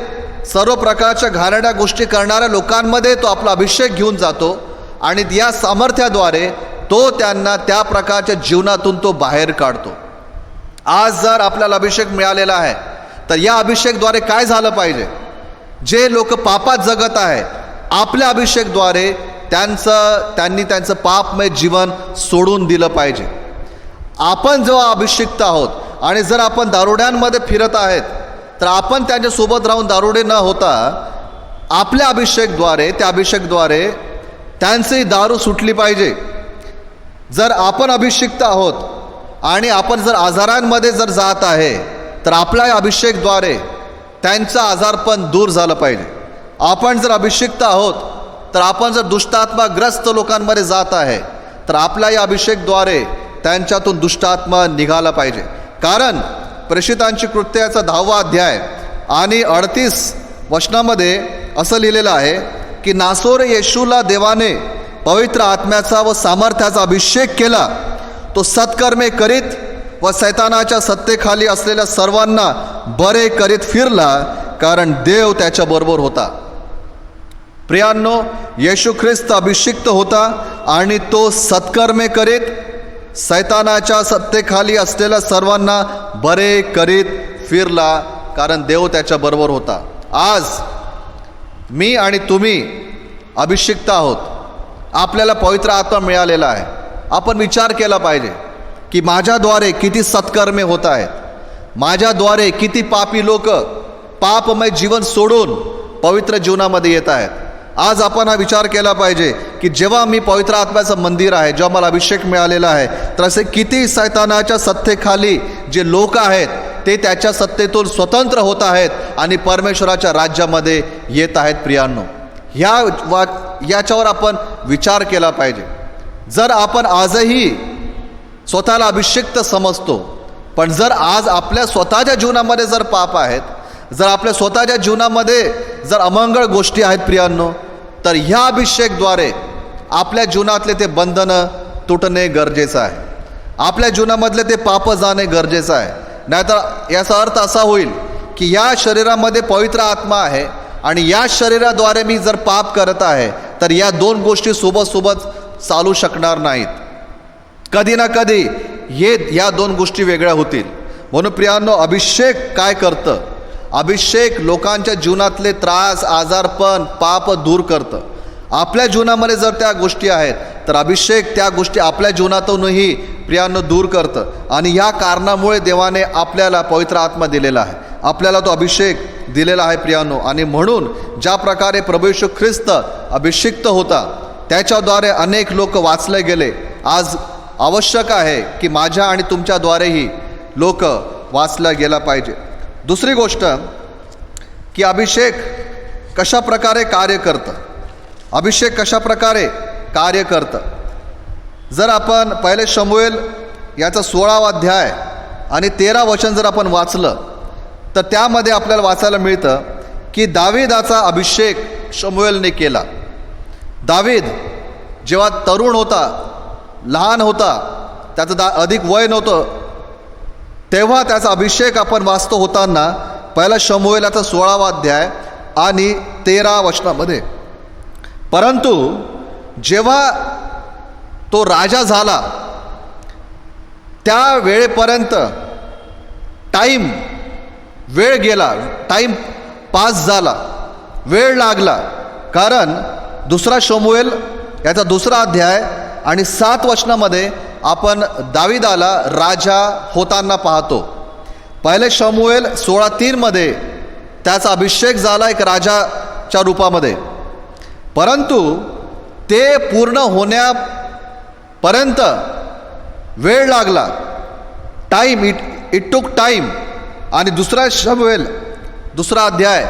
सर्व प्रकारच्या घाणेरड्या गोष्टी करणाऱ्या लोकांमध्ये तो आपला अभिषेक घेऊन जातो आणि या सामर्थ्याद्वारे तो त्यांना त्या प्रकारच्या जीवनातून तो बाहेर काढतो. आज जर आपल्याला अभिषेक मिळालेला आहे तर या अभिषेकद्वारे काय झालं पाहिजे? जे लोक पापात जगत आहे, आपल्या अभिषेकद्वारे त्यांनी त्यांचं पापमय जीवन सोडून दिलं पाहिजे. आपण जेव्हा अभिषिक्त आहोत आणि जर आपण दारुड्यांमध्ये फिरत आहेत, तर आपण त्यांच्यासोबत राहून दारुडे न होता आपल्या त्या अभिषेकद्वारे त्यांची दारू सुटली पाहिजे. जर आपण अभिषिक्त आहोत आणि आपण जर आजारांमध्ये जर जात आहे, तर आपल्या अभिषेकद्वारे त्यांचं आजारपण दूर झालं पाहिजे. आपण जर अभिषिक्त आहोत, तर आपण जर दुष्टात्माग्रस्त लोकांमध्ये जात आहे, तर आपल्या या अभिषेकद्वारे त्यांच्यातून दुष्टात्मा निघाला पाहिजे. कारण प्रेषितांची कृत्याचा 10वा अध्याय आणि 38 वचनामध्ये असं लिहिलेलं आहे की नासोर येशूला देवाने पवित्र आत्म्याचा व सामर्थ्याचा अभिषेक केला. तो सत्कर्मे करीत व सैतानाच्या सत्तेखाली असलेल्या सर्वांना बरे करीत फिरला, कारण देव त्याच्याबरोबर होता. प्रियांनो, येशू ख्रिस्त अभिषिक्त होता आणि तो सत्कर्मे करीत सैतानाच्या सत्तेखाली असलेल्या सर्वांना बरे करीत फिरला, कारण देव त्याच्याबरोबर होता. आज मी आणि तुम्ही अभिषिक्त आहोत, आपल्याला पवित्र आत्मा मिळालेला आहे. आपण विचार केला पाहिजे की माझ्याद्वारे किती सत्कर्मे होत आहेत, माझ्याद्वारे किती पापी लोक पापमय जीवन सोडून पवित्र जीवनामध्ये येत आहेत. आज आपण हा विचार केला पाहिजे की जेव्हा मी पवित्र आत्म्याचं मंदिर आहे, जेव्हा मला अभिषेक मिळालेला आहे, तर असे किती सैतानाच्या सत्तेखाली जे लोक आहेत ते त्याच्या सत्तेतून स्वतंत्र होत आहेत आणि परमेश्वराच्या राज्यामध्ये येत आहेत. प्रियांनो, याच्यावर आपण विचार केला पाहिजे. जर आपण आजही स्वतःला अभिषिक्त समजतो, पण जर आज आपल्या स्वतःच्या जीवनामध्ये जर पाप आहेत, जर आपल्या स्वतःच्या जीवनामध्ये जर अमंगळ गोष्टी आहेत प्रियांनो, तर ह्या अभिषेकद्वारे आपल्या जीवनातले ते बंधनं तुटणे गरजेचं आहे. आपल्या जीवनामधले ते पाप जाणे गरजेचं आहे. नाहीतर याचा अर्थ असा होईल की या शरीरामध्ये पवित्र आत्मा आहे आणि या शरीराद्वारे मी जर पाप करत आहे, तर या दोन गोष्टी सोबत चालू शकणार नाहीत. कधी ना कधी या दोन गोष्टी वेगळ्या होतील. म्हणून प्रियांनो, अभिषेक काय करतं? अभिषेक लोकांच्या जीवनातले त्रास, आजारपण, पाप दूर करतं. आपल्या जीवनामध्ये जर त्या गोष्टी आहेत, तर अभिषेक त्या गोष्टी आपल्या जीवनातूनही प्रियांनो दूर करतं. आणि या कारणामुळे देवाने आपल्याला पवित्र आत्मा दिलेला आहे, आपल्याला तो अभिषेक दिलेला आहे प्रियांनो. आणि म्हणून ज्या प्रकारे प्रभू येशू ख्रिस्त अभिषिक्त होता, त्याच्याद्वारे अनेक लोक वाचले गेले. आज आवश्यक आहे की माझ्या आणि तुमच्याद्वारेही लोक वाचला गेला पाहिजे. दुसरी गोष्ट की अभिषेक कशा प्रकारे कार्य करतं. अभिषेक कशा प्रकारे कार्य करतं? जर आपण पहिले शमूएल याचा 16वा अध्याय आणि 13 वचन जर आपण वाचलं, तर त्यामध्ये आपल्याला वाचायला मिळतं की दावीदाचा अभिषेक शमूएलने केला. दावीद जेव्हा तरुण होता, लहान होता, त्याचं अधिक वय नव्हतं, तेव्हा त्याचा अभिषेक आपण वाचतो होताना पहिला शमूएल याचा 16वा अध्याय आणि 13 वचनामध्ये. परंतु जेव्हा तो राजा झाला, त्या वेळेपर्यंत वेळ गेला, टाईम पास झाला, वेळ लागला. कारण दुसरा शमूएल याचा 2रा अध्याय आणि 7 वचनामध्ये आपण दावीदाला राजा होताना पाहतो. पहिले शमूएल 16:3 मध्ये त्याचा अभिषेक झाला एक राजाच्या रूपामध्ये. परंतु ते पूर्ण होण्यापर्यंत वेळ लागला, इट टूक टाईम. आणि दुसरा शमूएल 2रा अध्याय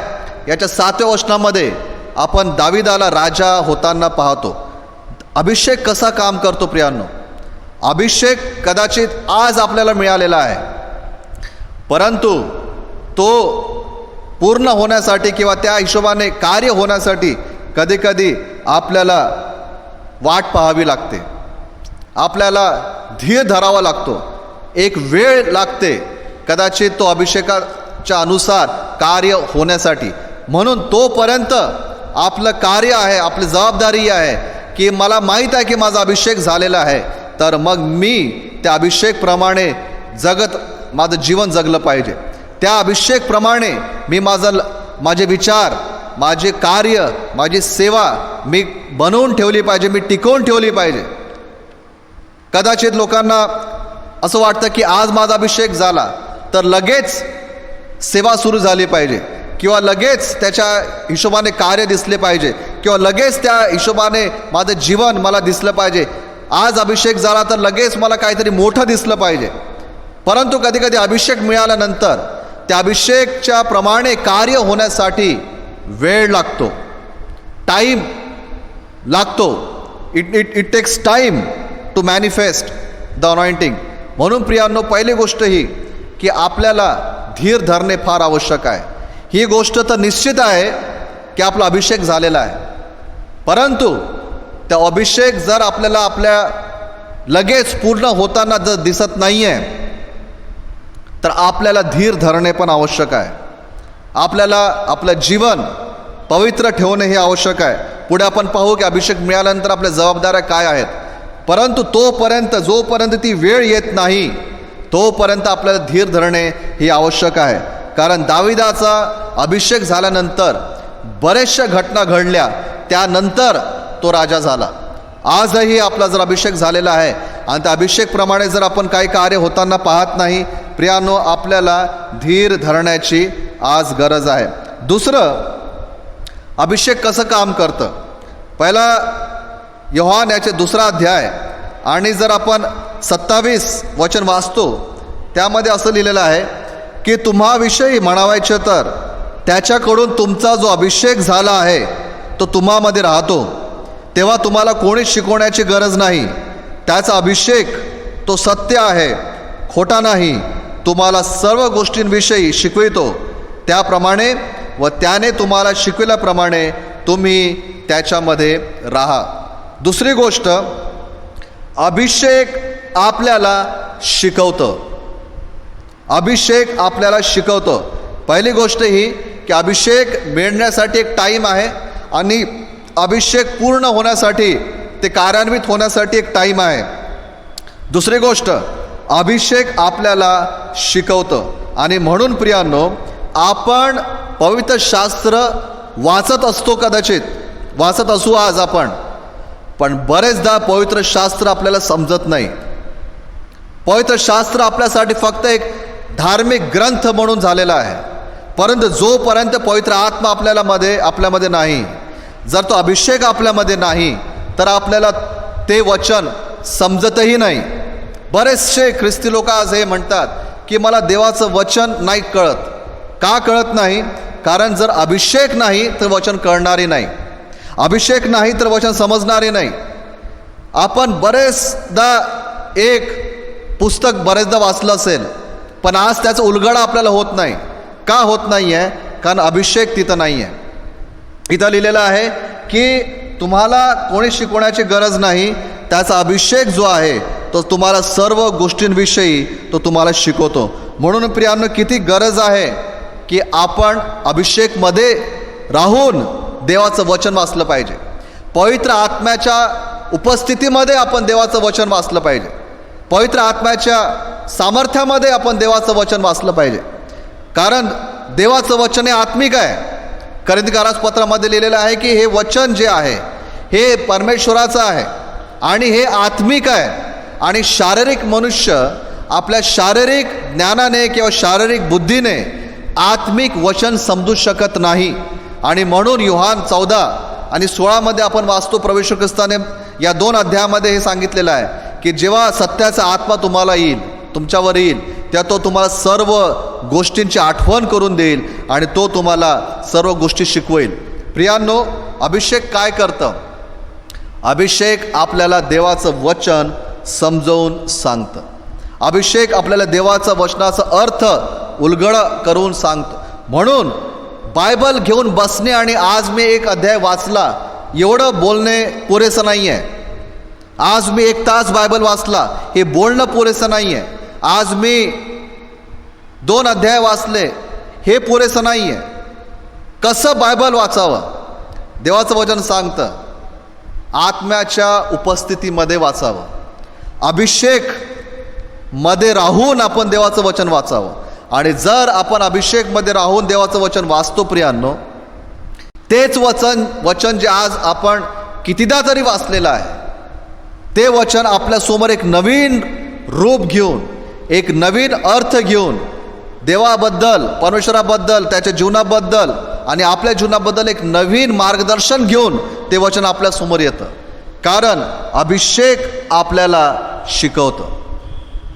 याच्या 7व्या वचनामध्ये आपण दावीदाला राजा होताना पाहतो. अभिषेक कसा काम करतो प्रियांनो? अभिषेक कदाचित आज आपल्याला मिळालेला आहे, परंतु तो पूर्ण होण्यासाठी किंवा त्या हिशोबाने कार्य होण्यासाठी कधीकधी आपल्याला वाट पाहावी लागते, आपल्याला धीर धरावा लागतो, एक वेळ लागते कदाचित तो अभिषेकाच्या अनुसार कार्य होण्यासाठी. म्हणून तोपर्यंत आपलं कार्य आहे, आपली जबाबदारी आहे की मला माहीत आहे की माझा अभिषेक झालेला आहे, तर मग मी त्या अभिषेकप्रमाणे माझं जीवन जगलं पाहिजे. त्या अभिषेकप्रमाणे मी माझे विचार, माझे कार्य, माझी सेवा मी बनवून ठेवली पाहिजे, मी टिकवून ठेवली पाहिजे. कदाचित लोकांना असं वाटतं की आज माझा अभिषेक झाला तर लगेच सेवा सुरू झाली पाहिजे, किंवा लगेच त्याच्या हिशोबाने कार्य दिसले पाहिजे, किंवा लगेच त्या हिशोबाने माझं जीवन मला दिसलं पाहिजे. आज अभिषेक झाला तर लगेच मला काहीतरी मोठं दिसलं पाहिजे. परंतु कधीकधी अभिषेक मिळाल्यानंतर त्या अभिषेकच्या प्रमाणे कार्य होण्यासाठी वेळ लागतो, टाईम लागतो. It takes time to manifest the anointing. म्हणून प्रियांनो, पहिली गोष्ट ही की आपल्याला धीर धरणे फार आवश्यक आहे. ही गोष्ट तर निश्चित आहे की आपला अभिषेक झालेला आहे, परंतु त्या अभिषेक जर आपल्या लगेच पूर्ण होताना जर दिसत नाही आहे तर आपल्याला धीर धरणे पण आवश्यक आहे. आपल्याला आपलं जीवन पवित्र ठेवणे हे आवश्यक आहे. पुढे आपण पाहू की अभिषेक मिळाल्यानंतर आपल्या जबाबदाऱ्या काय आहेत. परंतु जोपर्यंत ती वेळ येत नाही तोपर्यंत आपल्याला धीर धरणे हे आवश्यक आहे. कारण दाविदाचा अभिषेक झाल्यानंतर बऱ्याचशा घटना घडल्या, त्यानंतर तो राजा झाला. आजही आपला जर अभिषेक झालेला आहे आणि त्या अभिषेकप्रमाणे जर आपण काही कार्य होताना पाहत नाही, प्रियानो, आपल्याला धीर धरण्याची आज गरज आहे. दुसरं, अभिषेक कसं काम करतं. पहिला योहान याचे 2 अध्याय आणि जर आपण 27 वचन वाचतो त्यामध्ये असं लिहिलेलं आहे की तुम्हाविषयी म्हणावायचे तर त्याच्याकडून तुमचा जो अभिषेक झाला आहे तो तुम्हामध्ये राहतो, तेव्हा तुम्हाला कोणीच शिकवण्याची गरज नाही. त्याचा अभिषेक तो सत्य आहे, खोटा नाही. तुम्हाला सर्व गोष्टींविषयी शिकवितो, त्याप्रमाणे व त्याने तुम्हाला शिकविल्याप्रमाणे तुम्ही त्याच्यामध्ये राहा. दुसरी गोष्ट, अभिषेक आपल्याला शिकवतं. अभिषेक आपल्याला शिकवतो. पहिली गोष्ट ही की अभिषेक मिळण्यासाठी एक टाईम आहे आणि अभिषेक पूर्ण होण्यासाठी, ते कार्यान्वित होण्यासाठी एक टाईम आहे. दुसरी गोष्ट, अभिषेक आपल्याला शिकवतं. आणि म्हणून प्रियांनो, आपण पवित्र शास्त्र वाचत असतो, कदाचित वाचत असू आज आपण, पण बरेचदा पवित्र शास्त्र आपल्याला समजत नाही. पवित्र शास्त्र आपल्यासाठी फक्त एक धार्मिक ग्रंथ म्हणून झालेला आहे. परंतु जोपर्यंत पवित्र आत्मा आपल्यामध्ये नाही, जर तो अभिषेक आपल्यामध्ये नाही, तर आपल्याला ते वचन समजतही नाही. बरेचसे ख्रिस्ती लोक आज हे म्हणतात की मला देवाचं वचन नाही कळत. का कळत नाही? कारण जर अभिषेक नाही तर वचन कळणारे नाही, अभिषेक नाही तर वचन समजणारे नाही. आपण बरेचदा एक पुस्तक बरेचदा वाचलं असेल, पण आज त्याचा उलगडा आपल्याला होत नाही. का होत नाही आहे? कारण अभिषेक तिथं नाही आहे. इथं लिहिलेलं आहे की तुम्हाला कोणी शिकवण्याची गरज नाही, त्याचा अभिषेक जो आहे तो तुम्हाला सर्व गोष्टींविषयी तो तुम्हाला शिकवतो. म्हणून प्रियांनो, किती गरज आहे की आपण अभिषेकमध्ये राहून देवाचं वचन वाचलं पाहिजे. पवित्र आत्म्याच्या उपस्थितीमध्ये आपण देवाचं वचन वाचलं पाहिजे. पवित्र आत्म्याच्या सामर्थ्यामध्ये आपण देवाचं वचन वाचलं पाहिजे. कारण देवाचं वचन हे आत्मिक आहे. कोरिन्थीकरास पत्रामध्ये लिहिलेलं आहे की हे वचन जे आहे हे परमेश्वराचं आहे आणि हे आत्मिक आहे. आणि शारीरिक मनुष्य आपल्या शारीरिक ज्ञानाने किंवा शारीरिक बुद्धीने आत्मिक वचन समजू शकत नाही. आणि म्हणून योहान 14 आणि 16 आपण वाचतो, प्रभू येशू ख्रिस्ताने या 2 अध्यायामध्ये हे सांगितलेलं आहे की जेव्हा सत्याचा आत्मा तुम्हाला येईल, तुमच्यावर येईल, त्या तो तुम्हाला सर्व गोष्टींची आठवण करून देईल आणि तो तुम्हाला सर्व गोष्टी शिकवेल. प्रियांनो, अभिषेक काय करतं? अभिषेक आपल्याला देवाचं वचन समजवून सांगतं. अभिषेक आपल्याला देवाचा वचनाचा अर्थ उलगड करून सांगतं. म्हणून बायबल घेऊन बसणे आणि आज मी एक अध्याय वाचला एवढं बोलणे पुरेसं नाही आहे. आज मी 1 तास बायबल वाचला हे बोलणं पुरेसं नाही आहे. आज मी 2 अध्याय वाचले हे पुरेसं नाही आहे. कसं बायबल वाचावं? देवाचं वचन सांगतं आत्म्याच्या उपस्थितीमध्ये वाचावं, अभिषेक मध्ये राहून आपण देवाचं वचन वाचावं. आणि जर आपण अभिषेकमध्ये राहून देवाचं वचन वाचतो प्रियांनो, तेच वचन जे आज आपण कितीदा तरी वाचलेलं आहे, ते वचन आपल्यासमोर एक नवीन रूप घेऊन, एक नवीन अर्थ घेऊन, देवाबद्दल, परमेश्वराबद्दल, त्याच्या जीवनाबद्दल आणि आपल्या जीवनाबद्दल एक नवीन मार्गदर्शन घेऊन ते वचन आपल्यासमोर येतं. कारण अभिषेक आपल्याला शिकवतं.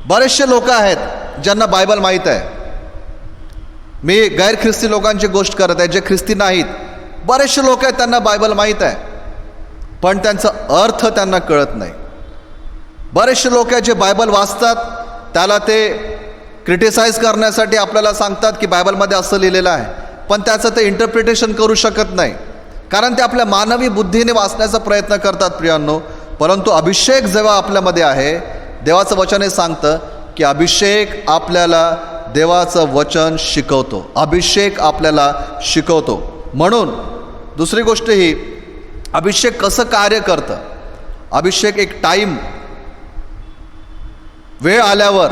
बरेचसे लोक आहेत ज्यांना बायबल माहीत आहे. मी गैर ख्रिस्ती लोकांची गोष्ट करत आहे, जे ख्रिस्ती नाहीत. बरेचसे लोक आहेत त्यांना बायबल माहीत आहे, पण त्यांचा अर्थ त्यांना कळत नाही. बरेचसे लोक आहेत जे बायबल वाचतात, त्याला ते क्रिटिसाइज करण्यासाठी आपल्याला सांगतात की बायबलमध्ये असं लिहिलेलं आहे, पण त्याचं ते इंटरप्रिटेशन करू शकत नाही, कारण ते आपल्या मानवी बुद्धीने वाचण्याचा प्रयत्न करतात प्रियांनो. परंतु अभिषेक जेव्हा आपल्यामध्ये आहे, देवाचं वचन हे सांगतं की अभिषेक आपल्याला देवाचं वचन शिकवतो, अभिषेक आपल्याला शिकवतो. म्हणून दुसरी गोष्ट ही, अभिषेक कसं कार्य करतं. अभिषेक एक टाईम, वेळ आल्यावर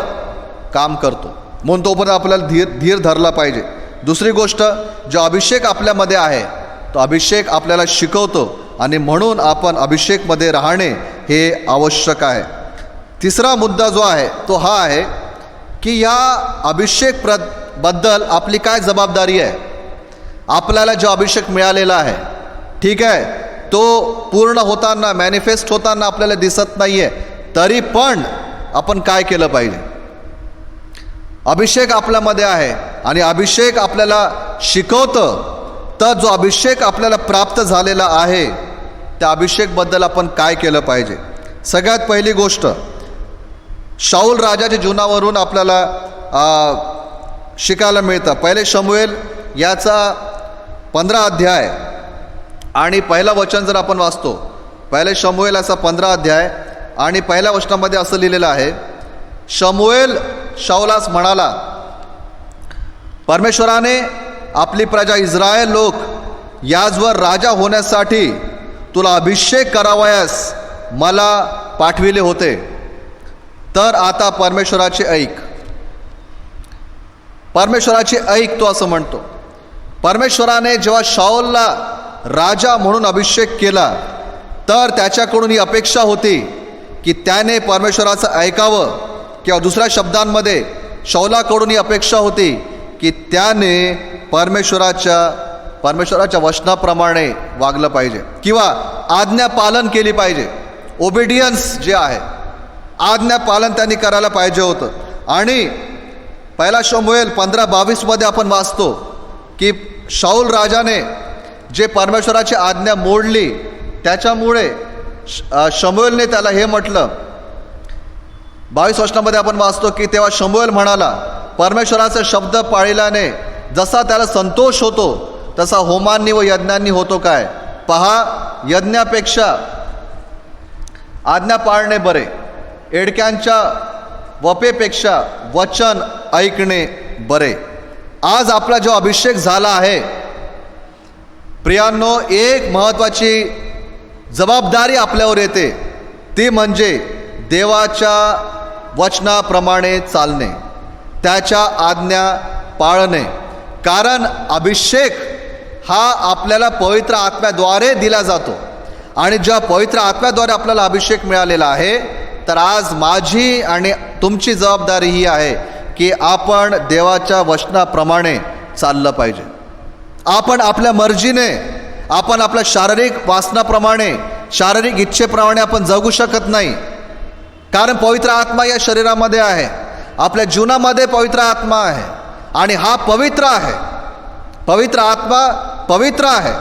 काम करतो, म्हणून तोपर्यंत आपल्याला धीर धरला पाहिजे. दुसरी गोष्ट, जो अभिषेक आपल्यामध्ये आहे तो अभिषेक आपल्याला शिकवतो, आणि म्हणून आपण अभिषेकमध्ये राहणे हे आवश्यक आहे. तिसरा मुद्दा जो आहे तो हा आहे की या अभिषेक बद्दल आपली काय जबाबदारी आहे. आपल्याला जो अभिषेक मिळालेला आहे, ठीक आहे, तो पूर्ण होताना, मॅनिफेस्ट होताना आपल्याला दिसत नाही आहे, तरी पण आपण काय केलं पाहिजे. अभिषेक आपल्यामध्ये आहे आणि अभिषेक आपल्याला शिकवतं, तर जो अभिषेक आपल्याला प्राप्त झालेला आहे त्या अभिषेकबद्दल आपण काय केलं पाहिजे. सगळ्यात पहिली गोष्ट, शाऊल राजाच्या जीवनावरून आपल्याला शिकायला मिळतं. पहिले शमूएल याचा 15 अध्याय आणि पहिला वचन जर आपण वाचतो, पहिले शमूएल याचा 15 अध्याय आणि पहिल्या वचनामध्ये असं लिहिलेलं आहे, शमूएल शाऊलास म्हणाला, परमेश्वराने आपली प्रजा इस्रायल लोक याजवर राजा होण्यासाठी तुला अभिषेक करावयास मला पाठविले होते, तर आता परमेश्वराचे ऐक. परमेश्वराचे ऐक, तो असं म्हणतो. परमेश्वराने जेव्हा शाऊलला राजा म्हणून अभिषेक केला, तर त्याच्याकडून ही अपेक्षा होती की त्याने परमेश्वराचं ऐकावं, किंवा दुसऱ्या शब्दांमध्ये शाऊलाकडून ही अपेक्षा होती की त्याने परमेश्वराच्या वचनाप्रमाणे वागलं पाहिजे, किंवा आज्ञा पालन केली पाहिजे. ओबिडियन्स जे आहे, आज्ञा पालन त्यांनी करायला पाहिजे होतं. आणि पहिला शमूएल 15:22 आपण वाचतो की शाऊल राजाने जे परमेश्वराची आज्ञा मोडली, त्याच्यामुळे शमूएलने त्याला हे म्हटलं. 22 वचनामध्ये आपण वाचतो की तेव्हा शमूएल म्हणाला, परमेश्वराचा शब्द पाळल्याने जसा त्याला संतोष होतो तसा होमांनी व यज्ञांनी होतो काय. पहा, यज्ञापेक्षा आज्ञा पाळणे बरे, एडक्यांच्या वपेपेक्षा वचन ऐकणे बरे. आज आपला जो अभिषेक झाला आहे प्रियांनो, एक महत्त्वाची जबाबदारी आपल्यावर येते, ती म्हणजे देवाच्या वचनाप्रमाणे चालणे, त्याच्या आज्ञा पाळणे. कारण अभिषेक हा आपल्याला पवित्र आत्म्याद्वारे दिला जातो, आणि ज्या पवित्र आत्म्याद्वारे आपल्याला अभिषेक मिळालेला आहे, तर आज माझी आणि तुमची जबाबदारी ही आहे की आपण देवाच्या वचनाप्रमाणे चाललं पाहिजे. आपण आपल्या मर्जीने, आपण आपल्या शारीरिक वासनाप्रमाणे, शारीरिक इच्छेप्रमाणे आपण जगू शकत नाही. कारण पवित्र आत्मा या शरीरामध्ये आहे, आपल्या जीवनामध्ये पवित्र आत्मा आहे, आणि हा पवित्र आहे. पवित्र आत्मा पवित्र आहे,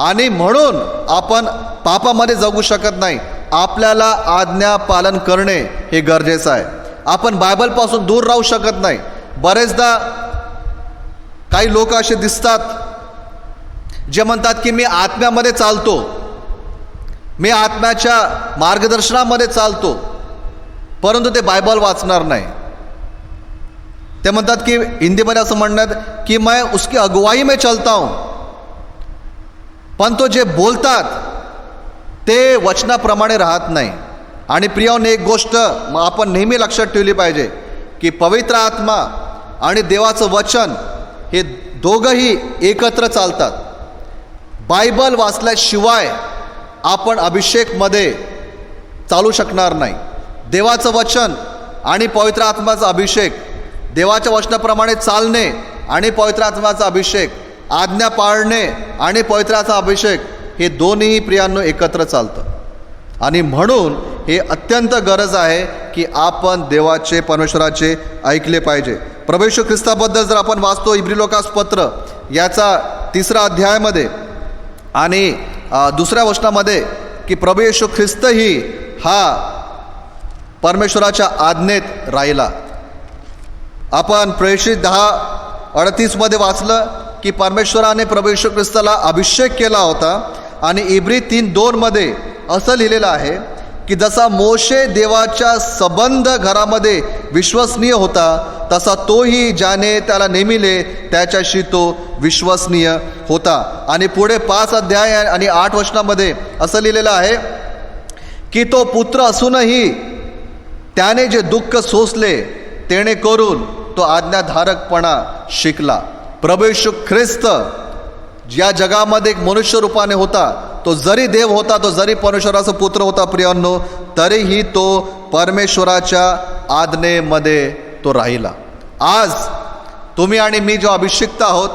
आणि म्हणून आपण पापामध्ये जगू शकत नाही. आपल्याला आज्ञा पालन करणे हे गरजेचं आहे. आपण बायबलपासून दूर राहू शकत नाही. बरेचदा काही लोक असे दिसतात जे म्हणतात की मी आत्म्यामध्ये चालतो, मी आत्म्याच्या मार्गदर्शनामध्ये चालतो, परंतु ते बायबल वाचणार नाही. ते म्हणतात की हिंदीमध्ये असं म्हणतात की मैं उसकी अगुवाई में चलता हूँ, पण तो जे बोलतात ते वचनाप्रमाणे राहत नाही. आणि प्रियाने एक गोष्ट आपण नेहमी लक्षात ठेवली पाहिजे की पवित्र आत्मा आणि देवाचं वचन हे दोघंही एकत्र चालतात. बायबल वाचल्याशिवाय आपण अभिषेकमध्ये चालू शकणार नाही. देवाचं वचन आणि पवित्र आत्म्याचा अभिषेक, देवाच्या वचनाप्रमाणे चालणे आणि पवित्र आत्म्याचा अभिषेक, आज्ञा पाळणे आणि पवित्राचा अभिषेक, हे दोन्ही प्रियांनो एकत्र चालतं. आणि म्हणून हे अत्यंत गरज आहे की आपण देवाचे, परमेश्वराचे ऐकले पाहिजे. प्रभू येशू ख्रिस्ताबद्दल जर आपण वाचतो इब्रिलोकास पत्र याचा 3 अध्यायामध्ये आणि 2 वचनामध्ये की प्रभू येशू ख्रिस्तही हा परमेश्वराच्या आज्ञेत राहिला. आपण प्रेषित 10:38 वाचलं की परमेश्वराने प्रभू येशू ख्रिस्ताला अभिषेक केला होता. आणि इब्री 3:2 असं लिहिलेलं आहे की जसा मोशे देवाच्या संबंध घरामध्ये विश्वसनीय होता तसा तोही ज्याने त्याला नेमिले त्याच्याशी तो विश्वसनीय होता. आणि पुढे 5 अध्याय आणि 8 वचनामध्ये असं लिहिलेलं आहे की तो पुत्र असूनही त्याने जे दुःख सोसले तेणे करून तो आज्ञाधारकपणा शिकला. प्रभू येशू ख्रिस्त ज्या जगामध्ये एक मनुष्य रूपाने होता, तो जरी देव होता, तो जरी परमेश्वराचा पुत्र होता प्रियांनो, तरीही तो परमेश्वराच्या आज्ञेमध्ये तो राहिला. आज तुम्ही आणि मी जो अभिषिक्त आहोत,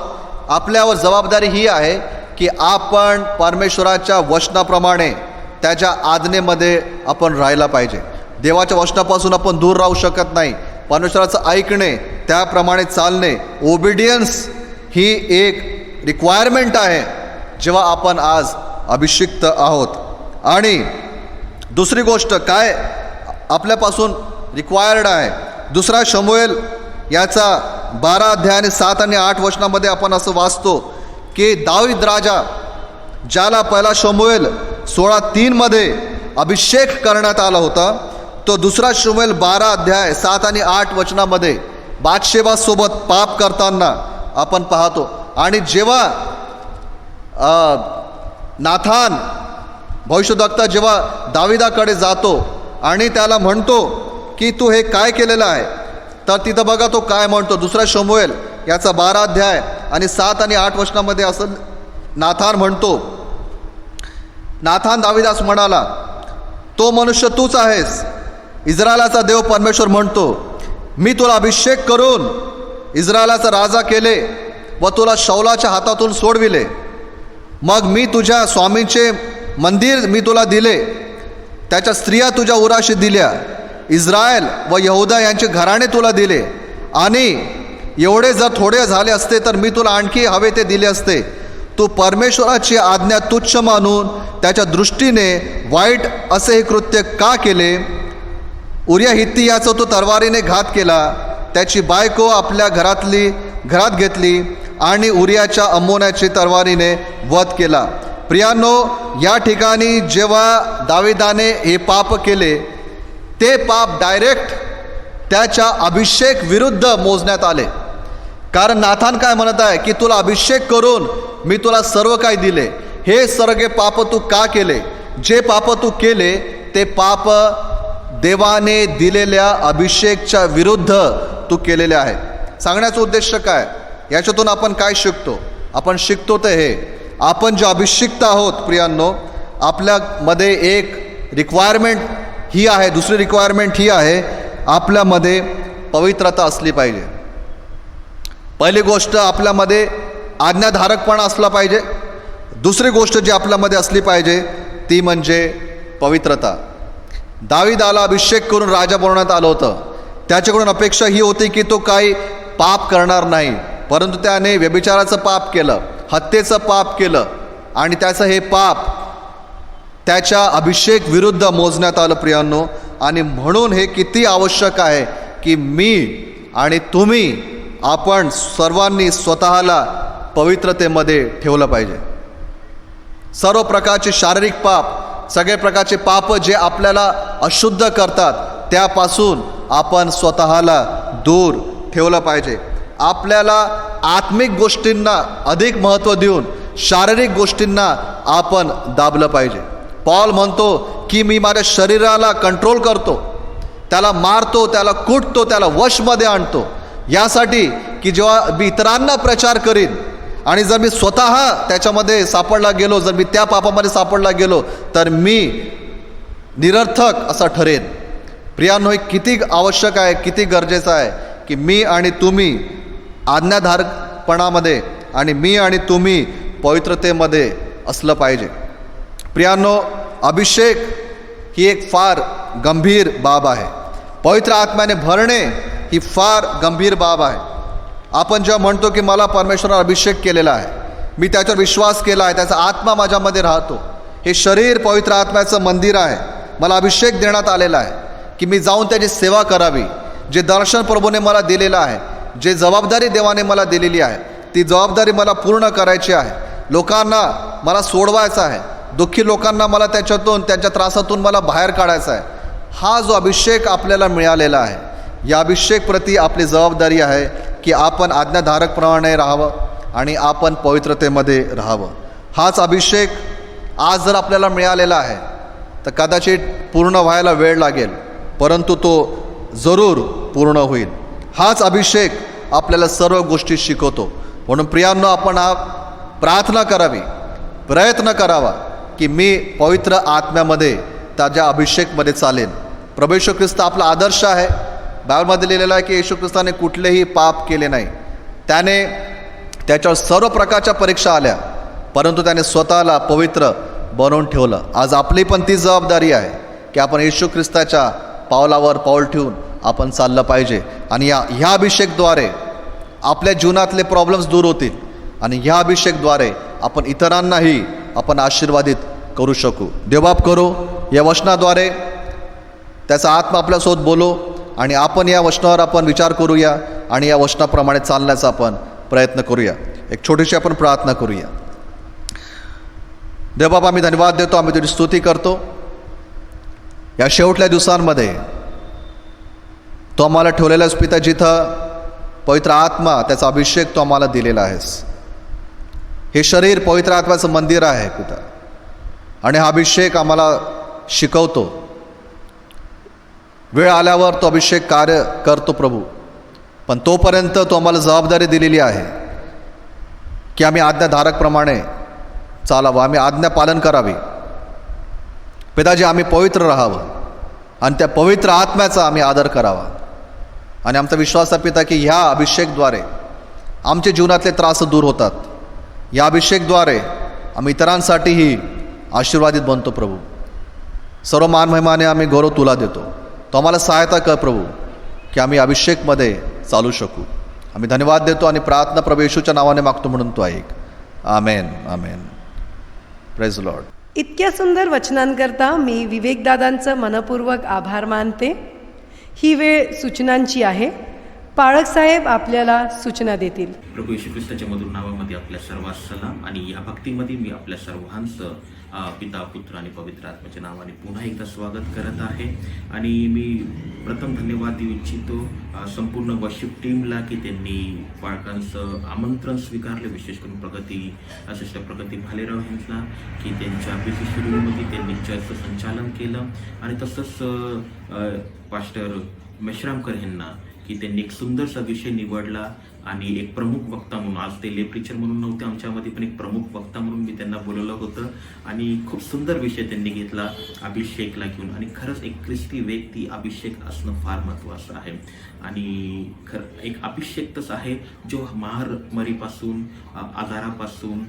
आपल्यावर जबाबदारी ही आहे की आपण परमेश्वराच्या वचनाप्रमाणे त्याच्या आज्ञेमध्ये आपण राहायला पाहिजे. देवाच्या वचनापासून आपण दूर राहू शकत नाही. परमेश्वराचं ऐकणे, त्याप्रमाणे चालणे, ओबिडियन्स ही एक रिक्वायरमेंट आहे जेव्हा आपण आज अभिषिक्त आहोत. आणि दुसरी गोष्ट काय आपल्यापासून रिक्वायर्ड आहे, 2 शमूएल याचा 12 अध्याय आणि 7 आणि 8 वचनामध्ये आपण असं वाचतो की दावीद राजा, ज्याला 1 शमूएल 16:3 अभिषेक करण्यात आला होता, तो 2 शमूएल 12 अध्याय 7 आणि 8 वचनामध्ये बादशेबासोबत पाप करताना आपण पाहतो. आणि जेव्हा नाथान भविष्यवक्ता जेव्हा दाविदाकडे जातो आणि त्याला म्हणतो की तू हे काय केलेलं आहे, तर तिथं बघा तो काय म्हणतो. 2 शमूएल याचा 12 अध्याय आणि 7 आणि 8 वचनामध्ये असं नाथान म्हणतो. नाथान दाविदास म्हणाला, तो मनुष्य तूच आहेस. इस्रायलाचा देव परमेश्वर म्हणतो, मी तुला अभिषेक करून इस्रायलाचा राजा केले व तुला शौलाच्या हातातून सोडविले. मग मी तुझ्या स्वामींचे मंदिर मी तुला दिले, त्याच्या स्त्रिया तुझ्या उराशी दिल्या. इस्रायल व यहुदा यांचे घराणे तुला दिले. आणि एवढे जर थोडे झाले असते तर मी तुला आणखी हवे ते दिले असते. तू परमेश्वराची आज्ञा तुच्छ मानून त्याच्या दृष्टीने वाईट असे हे कृत्य का केले. उरिया हित्ती याचा तो तलवारीने घात केला. त्याची बायको आपल्या घरात घेतली आणि उरियाच्या अम्मोनाची तलवारीने वध केला. प्रियांनो, या ठिकाणी जेव्हा दाविदाने हे पाप केले, ते पाप डायरेक्ट त्याच्या अभिषेक विरुद्ध मोजण्यात आले. कारण नाथान काय म्हणत आहे की तुला अभिषेक करून मी तुला सर्व काही दिले, हे सर्व पाप तू का केले. जे पाप तू केले ते पाप देवाने दिलेल्या अभिषेकच्या विरुद्ध तू केलेले आहे. सांगण्याचा उद्देश काय, याच्यातून आपण काय शिकतो. आपण शिकतो ते हे, आपण जे अभिषिक्त आहोत प्रियांनो, आपल्यामध्ये एक रिक्वायरमेंट ही आहे, दुसरी रिक्वायरमेंट ही आहे, आपल्यामध्ये पवित्रता असली पाहिजे. पहिली गोष्ट आपल्यामध्ये आज्ञाधारकपणा असला पाहिजे. दुसरी गोष्ट जी आपल्यामध्ये असली पाहिजे ती म्हणजे पवित्रता. दाविदाला अभिषेक करून राजा बनवण्यात आलं होतं. त्याच्याकडून अपेक्षा ही होती की तो काही पाप करणार नाही, परंतु त्याने व्यभिचाराचं पाप केलं, हत्येचं पाप केलं आणि त्याचं हे पाप त्याच्या अभिषेक विरुद्ध मोजण्यात आलं प्रियांनो. आणि म्हणून हे किती आवश्यक आहे की मी आणि तुम्ही, आपण सर्वांनी स्वतःला पवित्रतेमध्ये ठेवलं पाहिजे. सर्व प्रकारचे शारीरिक पाप, सगळे प्रकारचे पाप जे आपल्याला अशुद्ध करतात त्यापासून आपण स्वतःला दूर ठेवलं पाहिजे. आपल्याला आत्मिक गोष्टींना अधिक महत्त्व देऊन शारीरिक गोष्टींना आपण दाबलं पाहिजे. पॉल म्हणतो की मी माझ्या शरीराला कंट्रोल करतो, त्याला मारतो, त्याला कुटतो, त्याला वशमध्ये आणतो, यासाठी की जेव्हा मी इतरांना प्रचार करीन आणि जर मी स्वतः त्याच्यामध्ये सापडला गेलो, जर मी त्या पापामध्ये सापडला गेलो तर मी निरर्थक असा ठरेन. प्रियांनो, हे किती आवश्यक आहे, किती गरजेचं आहे की मी आणि तुम्ही आज्ञाधारकपणामध्ये आणि मी आणि तुम्ही पवित्रतेमध्ये असलं पाहिजे. प्रियांनो, अभिषेक ही एक फार गंभीर बाब आहे. पवित्र आत्म्याने भरणे ही फार गंभीर बाब आहे. आपण जेव्हा म्हणतो की मला परमेश्वराने अभिषेक केलेला आहे, मी त्याच्यावर विश्वास केला आहे, त्याचा आत्मा माझ्यामध्ये राहतो, हे शरीर पवित्र आत्म्याचं मंदिर आहे, मला अभिषेक देण्यात आलेला आहे की मी जाऊन त्याची सेवा करावी. जे दर्शन प्रभूने मला दिलेलं आहे, जे जबाबदारी देवाने मला दिलेली आहे, ती जबाबदारी मला पूर्ण करायची आहे. लोकांना मला सोडवायचं आहे, दुःखी लोकांना मला त्याच्यातून, त्यांच्या त्रासातून मला बाहेर काढायचा आहे. हा जो अभिषेक आपल्याला मिळालेला आहे, या अभिषेक प्रती आपली जबाबदारी आहे की आपण आज्ञाधारकप्रमाणे राहावं आणि आपण पवित्रतेमध्ये राहावं. हाच अभिषेक आज जर आपल्याला मिळालेला आहे तर कदाचित पूर्ण व्हायला वेळ लागेल, परंतु तो जरूर पूर्ण होईल. हाच अभिषेक आपल्याला सर्व गोष्टी शिकवतो. म्हणून प्रियांनो, आपण प्रार्थना करावी, प्रयत्न करावा की मी पवित्र आत्म्यामध्ये त्याच्या अभिषेकमध्ये चालेन. प्रभू येशू ख्रिस्त आपला आदर्श आहे. बायबलमध्ये लिहिलेलं आहे की येशू ख्रिस्ताने कुठलेही पाप केले नाही. त्याने त्याच्यावर सर्व प्रकारच्या परीक्षा आल्या, परंतु त्याने स्वतःला पवित्र बनवून ठेवलं. आज आपली पण ती जबाबदारी आहे की आपण येशू ख्रिस्ताच्या पावलावर पाऊल ठेवून आपण चाललं पाहिजे. आणि ह्या अभिषेकद्वारे आपल्या जीवनातले प्रॉब्लेम्स दूर होतील आणि ह्या अभिषेकद्वारे आपण इतरांनाही आपण आशीर्वादित करू शकू. देवबाप करू, या वचनाद्वारे त्याचा आत्मा आपल्यासोबत बोलो आणि आपण या वचनावर आपण विचार करूया आणि या वचनाप्रमाणे चालण्याचा आपण प्रयत्न करूया. एक छोटीशी आपण प्रार्थना करूया. देवबाप, आम्ही धन्यवाद देतो, आम्ही तुझी स्तुती करतो. या शेवटल्या दिवसांमध्ये तो आम्हाला ठेवलेलाच पिता, जिथं पवित्र आत्मा, त्याचा अभिषेक तो आम्हाला दिलेला आहेस. हे शरीर पवित्र आत्म्याचं मंदिर आहे पिता, आणि हा अभिषेक आम्हाला शिकवतो. वेळ आल्यावर तो अभिषेक कार्य करतो प्रभू, पण तोपर्यंत तो आम्हाला जबाबदारी दिलेली आहे की आम्ही आज्ञाधारकप्रमाणे चालावं, आम्ही आज्ञा पालन करावी. पिताजी, आम्ही पवित्र राहावं आणि त्या पवित्र आत्म्याचा आम्ही आदर करावा. आणि आमचा विश्वास आहे पिता की ह्या अभिषेकद्वारे आमच्या जीवनातले त्रास दूर होतात. या अभिषेकद्वारे आम्ही इतरांसाठीही आशीर्वादित बनतो प्रभू. सर्व मान महिमाने आम्ही गौरव तुला देतो. तो आम्हाला सहायता कर प्रभू की आम्ही अभिषेकमध्ये चालू शकू. आम्ही धन्यवाद देतो आणि प्रार्थना प्रभू येशूच्या नावाने मागतो म्हणून तो ऐक. Amen, amen. Praise lord. इतक्या सुंदर वचनांकरता मी विवेकदादांचं मनपूर्वक आभार मानते. ही वेळ सूचनांची आहे. पाळक साहेब आपल्याला सूचना देतील. प्रभू येशू ख्रिस्ताच्या मधुर नावामध्ये आपल्या सर्वांस सलाम. आणि या भक्तीमध्ये मी आपल्या सर्वांचं पिता, पुत्र आणि पवित्र आत्म्याच्या नावाने पुन्हा एकदा स्वागत करत आहे. आणि मी प्रथम धन्यवाद देऊ इच्छितो संपूर्ण वर्शिप टीमला की त्यांनी बाळकांचं आमंत्रण स्वीकारलं, विशेष करून सिस्टर प्रगती भालेराव यांना की त्यांच्या बिझी शेड्यूलमध्ये त्यांनी चर्चचं संचालन केलं. आणि तसंच पास्टर मेश्रामकर यांना की त्यांनी एक सुंदरसा विषय निवडला आणि एक प्रमुख वक्ता म्हणून, आज ते ले प्रीचर म्हणून नव्हते आमच्यामध्ये, पण एक प्रमुख वक्ता म्हणून मी त्यांना बोलवलं होतं. आणि खूप सुंदर विषय त्यांनी घेतला अभिषेकला घेऊन. आणि खरंच एक ख्रिस्ती व्यक्ती अभिषेक असणं फार महत्त्वाचं आहे. आणि एक अभिषेक तसं आहे जो महामारीपासून, आजारापासून,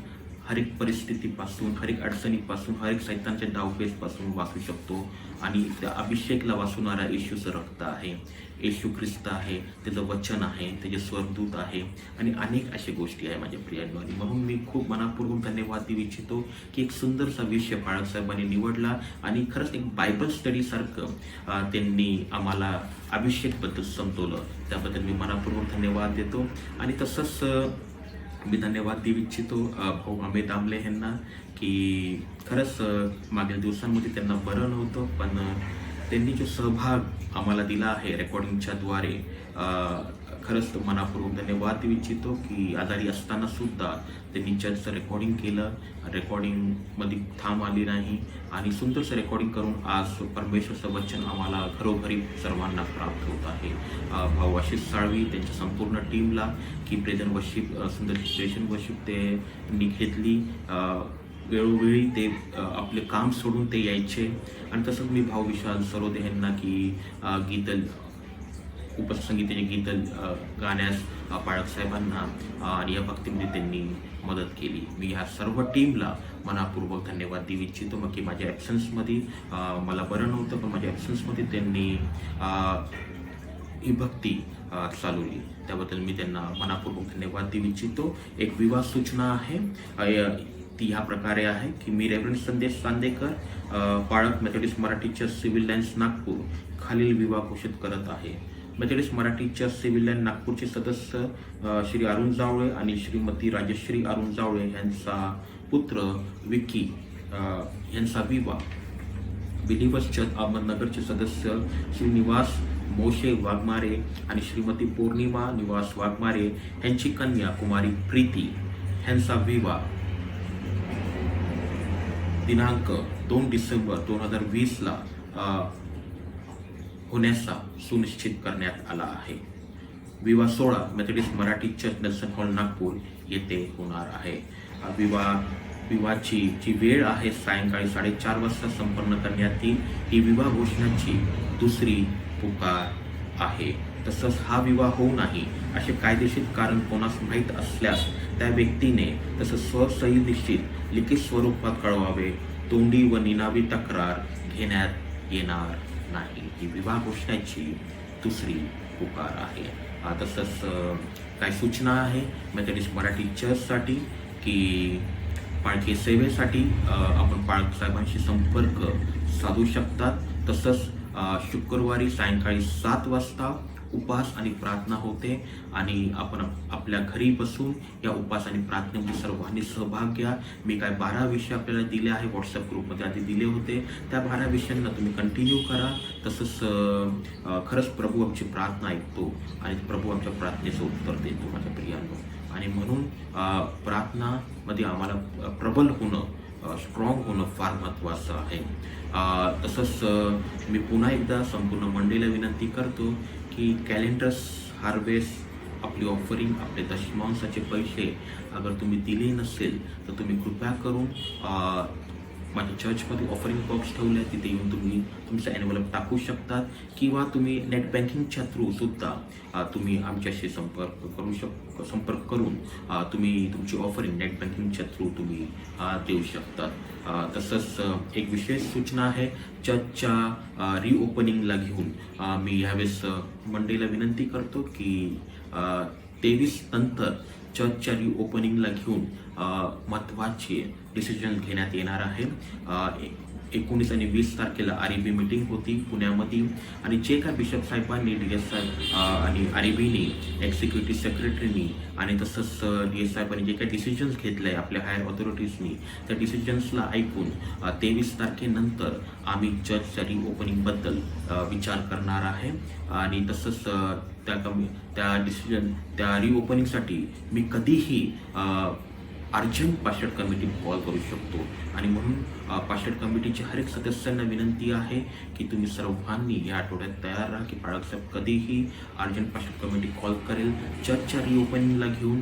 हर एक परिस्थितीपासून, हर एक अडचणीपासून, हर एक सैतानच्या डावपेचपासून वाचू शकतो. आणि त्या अभिषेकला वाचवणारा येशूचं रक्त आहे, येशू ख्रिस्त आहे, त्याचं वचन आहे, त्याचे स्वर्गदूत आहे आणि अनेक अशा गोष्टी आहे माझ्या प्रियांनो. आणि म्हणून मी खूप मनापूर्वक धन्यवाद देऊ इच्छितो की एक सुंदरसा विषय बाळक साहेबांनी निवडला आणि खरंच एक बायबल स्टडीसारखं त्यांनी आम्हाला अभिषेकबद्दल समजवलं. त्याबद्दल मी मनापूर्वक धन्यवाद देतो. आणि तसंच मी धन्यवाद देऊ इच्छितो भाऊ अमित दामले यांना की खरंच मागील दिवसांमध्ये त्यांना बरं नव्हतं, पण त्यांनी जो सहभाग आम्हाला दिला आहे रेकॉर्डिंगच्या द्वारे, खरंच मनापूर्वक धन्यवाद देऊ इच्छितो की आजारी असताना सुद्धा त्यांनी चर्चचं रेकॉर्डिंग केलं, रेकॉर्डिंगमध्ये थांब आली नाही आणि सुंदरसं रेकॉर्डिंग करून आज परमेश्वरचं वचन आम्हाला घरोघरी सर्वांना प्राप्त होत आहे. भाऊ आशिष साळवी त्यांच्या संपूर्ण टीमला की प्रेझेंट वर्शिप सुंदर सिच्युएशन वर्शिप त्यांनी घेतली. वेळोवेळी ते आपले काम सोडून ते यायचे आणि तसंच मी भाऊ विशाल सरोदे यांना की गीत उपसंगीताचे गीत गाण्यास पाळक साहेबांना आणि या भक्तीमध्ये त्यांनी मदत केली. मी ह्या सर्व टीमला मनापूर्वक धन्यवाद देऊ इच्छितो. मग की माझ्या ॲब्सन्समध्ये मला बरं नव्हतं, पण माझ्या ॲब्सन्समध्ये त्यांनी ही भक्ती चालवली, त्याबद्दल मी त्यांना मनापूर्वक धन्यवाद देऊ इच्छितो. एक विवाह सूचना आहे, ती ह्या प्रकारे आहे की मी रेव्हरंड संदेश चांदेकर, पाळक Methodist Marathi church civil lines Nagpur खालील विवाह घोषित करत आहे. Methodist Marathi church civil line नागपूरचे सदस्य श्री अरुण जावळे आणि श्रीमती राजश्री अरुण जावळे यांचा पुत्र विकी यांचा विवाह. बिलीवर्स चर्च अहमदनगरचे सदस्य श्री निवास मोशे वाघमारे आणि श्रीमती पौर्णिमा निवास वाघमारे यांची कन्या कुमारी प्रीती यांचा विवाह दिनांक 2 डिसेंबर 2020 होण्याचा सुनिश्चित करण्यात आला आहे. विवाह सोहळा Methodist Marathi church Nelson hall Nagpur येथे होणार आहे. विवाहाची जी वेळ आहे सायंकाळी 4:30 वाजता संपन्न करण्यात येईल. ही विवाह घोषणाची दुसरी पुकार आहे. तसंच हा विवाह होऊ नाही असे कायदेशीर कारण कोणास माहीत असल्यास त्या व्यक्तीने तसं स्वसही निश्चित लिखित स्वरूपात कळवावे. तोंडी व निनावी तक्रार घेण्यात येणार नाही. ही विवाह घोषणाची दुसरी पुकार आहे. तसंच काय सूचना आहे मेथोडिस्ट मराठी चर्चसाठी की पालखी सेवेसाठी आपण पाळक साहेबांशी संपर्क साधू शकतात. तसंच शुक्रवारी सायंकाळी 7 वाजता उपास आणि प्रार्थना होते आणि आपण आपल्या घरी बसून या उपास आणि प्रार्थनेमध्ये सर्वांनी सहभाग घ्या. मी काय 12 विषय आपल्याला दिले आहे, व्हॉट्सअप ग्रुपमध्ये आधी दिले होते. त्या 12 विषयांना तुम्ही कंटिन्यू करा. तसंच खरंच प्रभू आमची प्रार्थना ऐकतो आणि प्रभू आमच्या प्रार्थनेचं उत्तर देतो माझ्या प्रियांनो. आणि म्हणून प्रार्थनामध्ये आम्हाला प्रबल होणं, स्ट्रॉंग होणं फार महत्त्वाचं आहे. तसंच मी पुन्हा एकदा संपूर्ण मंडळीला विनंती करतो की कॅलेंडर्स हार्वेस्ट आपली ऑफरिंग, आपले दशमांशाचे पैसे अगर तुम्ही दिले नसेल तर तुम्ही कृपया करून माझ्या चर्चमध्ये ऑफरिंग बॉक्स ठेवले आहे, तिथे येऊन तुम्ही तुमचा एनव्हलप टाकू शकतात किंवा तुम्ही नेट बँकिंगच्या थ्रू सुद्धा तुम्ही आमच्याशी संपर्क करून तुम्ही तुमची ऑफरिंग नेट बँकिंगच्या थ्रू तुम्ही देऊ शकतात. तसंच एक विशेष सूचना आहे चर्चच्या रिओपनिंगला घेऊन मी ह्यावेळेस मंडळीला विनंती करतो की 23 नंतर चर्चच्या रिओपनिंगला घेऊन महत्त्वाचे डिसिजन घेण्यात येणार आहे. 19 आणि 20 तारखेला REB मीटिंग होती पुण्यामध्ये आणि जे काय बिशप साहेबांनी DS साहेब आणि REBनी एक्झिक्युटिव्ह सेक्रेटरीनी आणि तसंच DS साहेबांनी जे काही डिसिजन्स घेतले आहे आपल्या हायर ऑथॉरिटीजनी त्या डिसिजन्सला ऐकून 23 तारखेनंतर आम्ही चर्चच्या रिओपनिंगबद्दल विचार करणार आहे. आणि तसंच त्या रिओपनिंगसाठी मी कधीही अर्जंट पास्टर कमिटी कॉल करू शकतो आणि म्हणून पास्टर कमिटीच्या हर एक सदस्यांना विनंती आहे की तुम्ही सर्वांनी या आठवड्यात तयार राहा की पाळक साहेब कधीही अर्जंट पास्टर कमिटी कॉल करेल चर्चच्या रिओपनिंगला घेऊन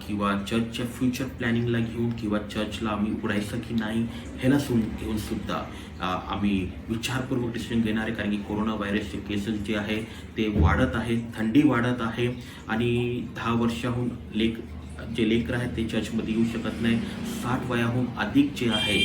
किंवा चर्चच्या फ्युचर प्लॅनिंगला घेऊन किंवा चर्चला आम्ही उघडायचं की नाही ह्याला घेऊन सुद्धा आम्ही विचारपूर्वक डिसिजन घेणार आहे. कारण की कोरोना व्हायरसचे केसेस जे आहे ते वाढत आहे, थंडी वाढत आहे आणि 10 वर्षाहून जे लेकरं आहेत ते चर्चमध्ये येऊ शकत नाही. 60 वयाहून अधिक जे आहे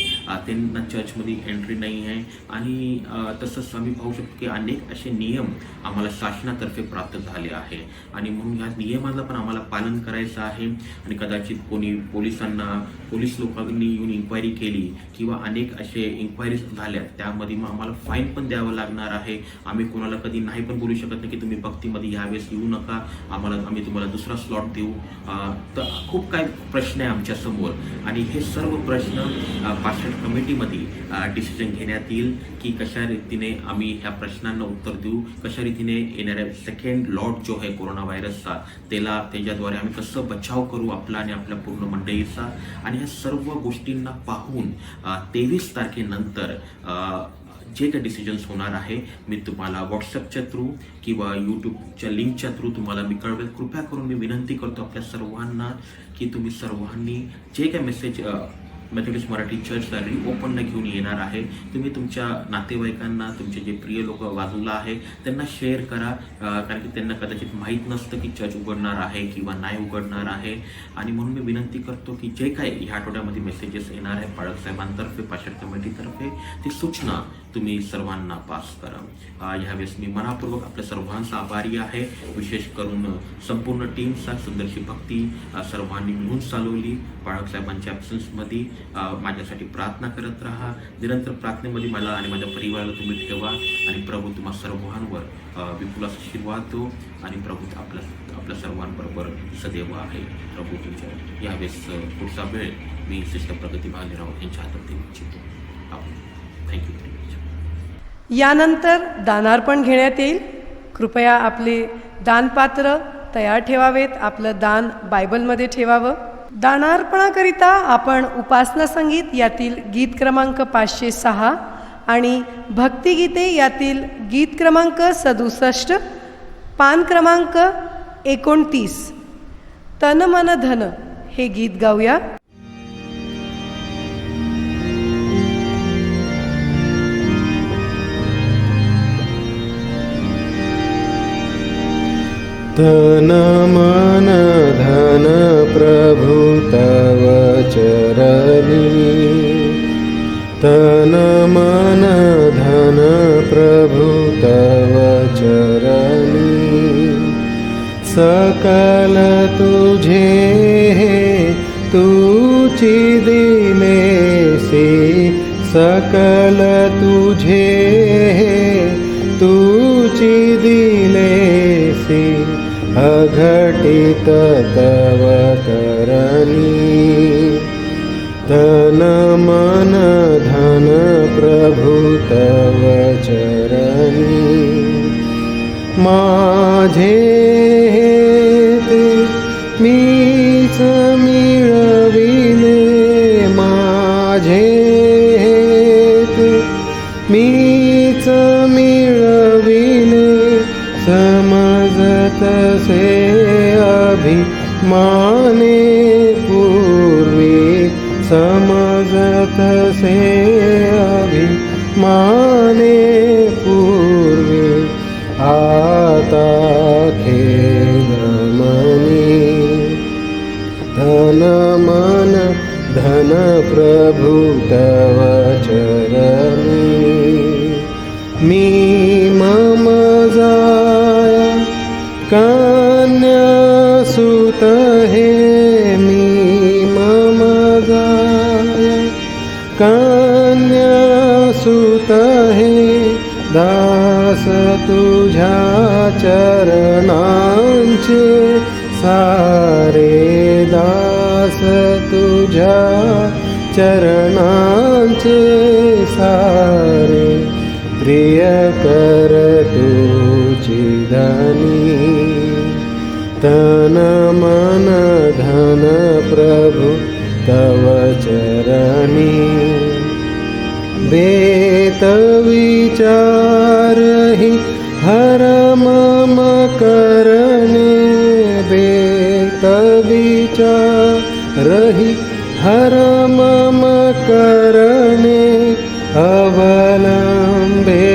त्यांना चर्चमध्ये एंट्री नाही आहे. आणि तसंच आम्ही पाहू शकतो की अनेक असे नियम आम्हाला शासनातर्फे प्राप्त झाले आहे आणि म्हणून ह्या नियमाला पण आम्हाला पालन करायचं आहे. आणि कदाचित कोणी पोलीस लोकांनी येऊन इन्क्वायरी केली किंवा अनेक असे इन्क्वायरीज झाल्या त्यामध्ये मग आम्हाला फाईन पण द्यावं लागणार आहे. आम्ही कोणाला कधी नाही पण बोलू शकत नाही की तुम्ही भक्तीमध्ये ह्यावेळेस येऊ नका, आम्ही तुम्हाला दुसरा स्लॉट देऊ. तर खूप काही प्रश्न आहे आमच्यासमोर आणि हे सर्व प्रश्न पास्टर कमिटीमध्ये डिसिजन घेण्यात येईल की कशा रीतीने आम्ही ह्या प्रश्नांना उत्तर देऊ, कशा रीतीने येणाऱ्या सेकंड लॉट जो आहे कोरोना व्हायरसचा त्याच्याद्वारे आम्ही कसं बचाव करू आपला आणि आपल्या पूर्ण मंडळीचा. आणि ह्या सर्व गोष्टींना पाहून 23 तारखेनंतर जे काही डिसिजन्स होणार आहे मी तुम्हाला व्हॉट्सअपच्या थ्रू किंवा यूट्यूबच्या लिंकच्या थ्रू तुम्हाला मी कळवेल. कृपया करून मी विनंती करतो आपल्या सर्वांना की तुम्ही सर्वांनी जे काही मेसेज मेथोडिस्ट मराठी चर्चला रिओपनला घेऊन येणार आहे तुम्ही तुमच्या नातेवाईकांना, तुमचे जे प्रिय लोक बाजूला आहे त्यांना शेअर करा, कारण की त्यांना कदाचित माहीत नसतं की चर्च उघडणार आहे किंवा नाही उघडणार आहे. आणि म्हणून मी विनंती करतो की जे काही ह्या आठवड्यामध्ये मेसेजेस येणार आहे पाळक साहेबांतर्फे, पास्टर कमिटीतर्फे, ती सूचना तुम्ही सर्वांना पास करा. ह्यावेळेस मी मनापूर्वक आपल्या सर्वांचा आभारी आहे, विशेष करून संपूर्ण टीमचा सुंदरशी भक्ती सर्वांनी मिळून चालवली. पाळक साहेबांच्या ॲब्सन्समध्ये माझ्यासाठी प्रार्थना करत राहा. निरंतर प्रार्थनेमध्ये मला आणि माझ्या परिवाराला तुम्ही ठेवा आणि प्रभू तुम्हा सर्वांवर विपुल आशीर्वाद दो आणि प्रभू आपल्या सर्वांबरोबर सदैव आहे. प्रभू तुमच्या यावेळेस पुढचा वेळ मी सिस्टर प्रगती भालेराव यांच्या हातात देऊ इच्छितो. थँक्यू. यानंतर दानार्पण घेण्यात येईल. कृपया आपले दानपात्र तयार ठेवावेत, आपलं दान बायबलमध्ये ठेवावं. दानार्पणाकरिता आपण उपासना संगीत यातील गीत क्रमांक 506 आणि भक्तिगीते यातील गीत क्रमांक 67, पान क्रमांक 29 तन मन धन हे गीत गाऊया. तन मन धन प्रभु तव चरणी, तन मन धन प्रभु तव चरणी. सकल तुझे तूची दिलेसी, सकल तुझे तूची दिलेसी. अघटित तव करणी, तन मन धन प्रभु तव चरणी. माझे ते मीच मिळविले, माझे ते मीच मिळविले. समजत से अभिमाने पूर्वी, समजत से अभिमाने पूर्वी. आता खेदमनी, धन मन धन प्रभु तव चरणी. मी मम जाया कन्या सुत हे, मी मम जाया कन्या सुत हे. दास तुझ्या चरणांचे सारे, दास तुझ्या चरणांचे सारे. प्रिय कर तुझी धनी, तन मन धन प्रभु तव चरणी. बेत विचारहि हर मम करणे, बेत विचारहि हर मम करणे. अवलंबे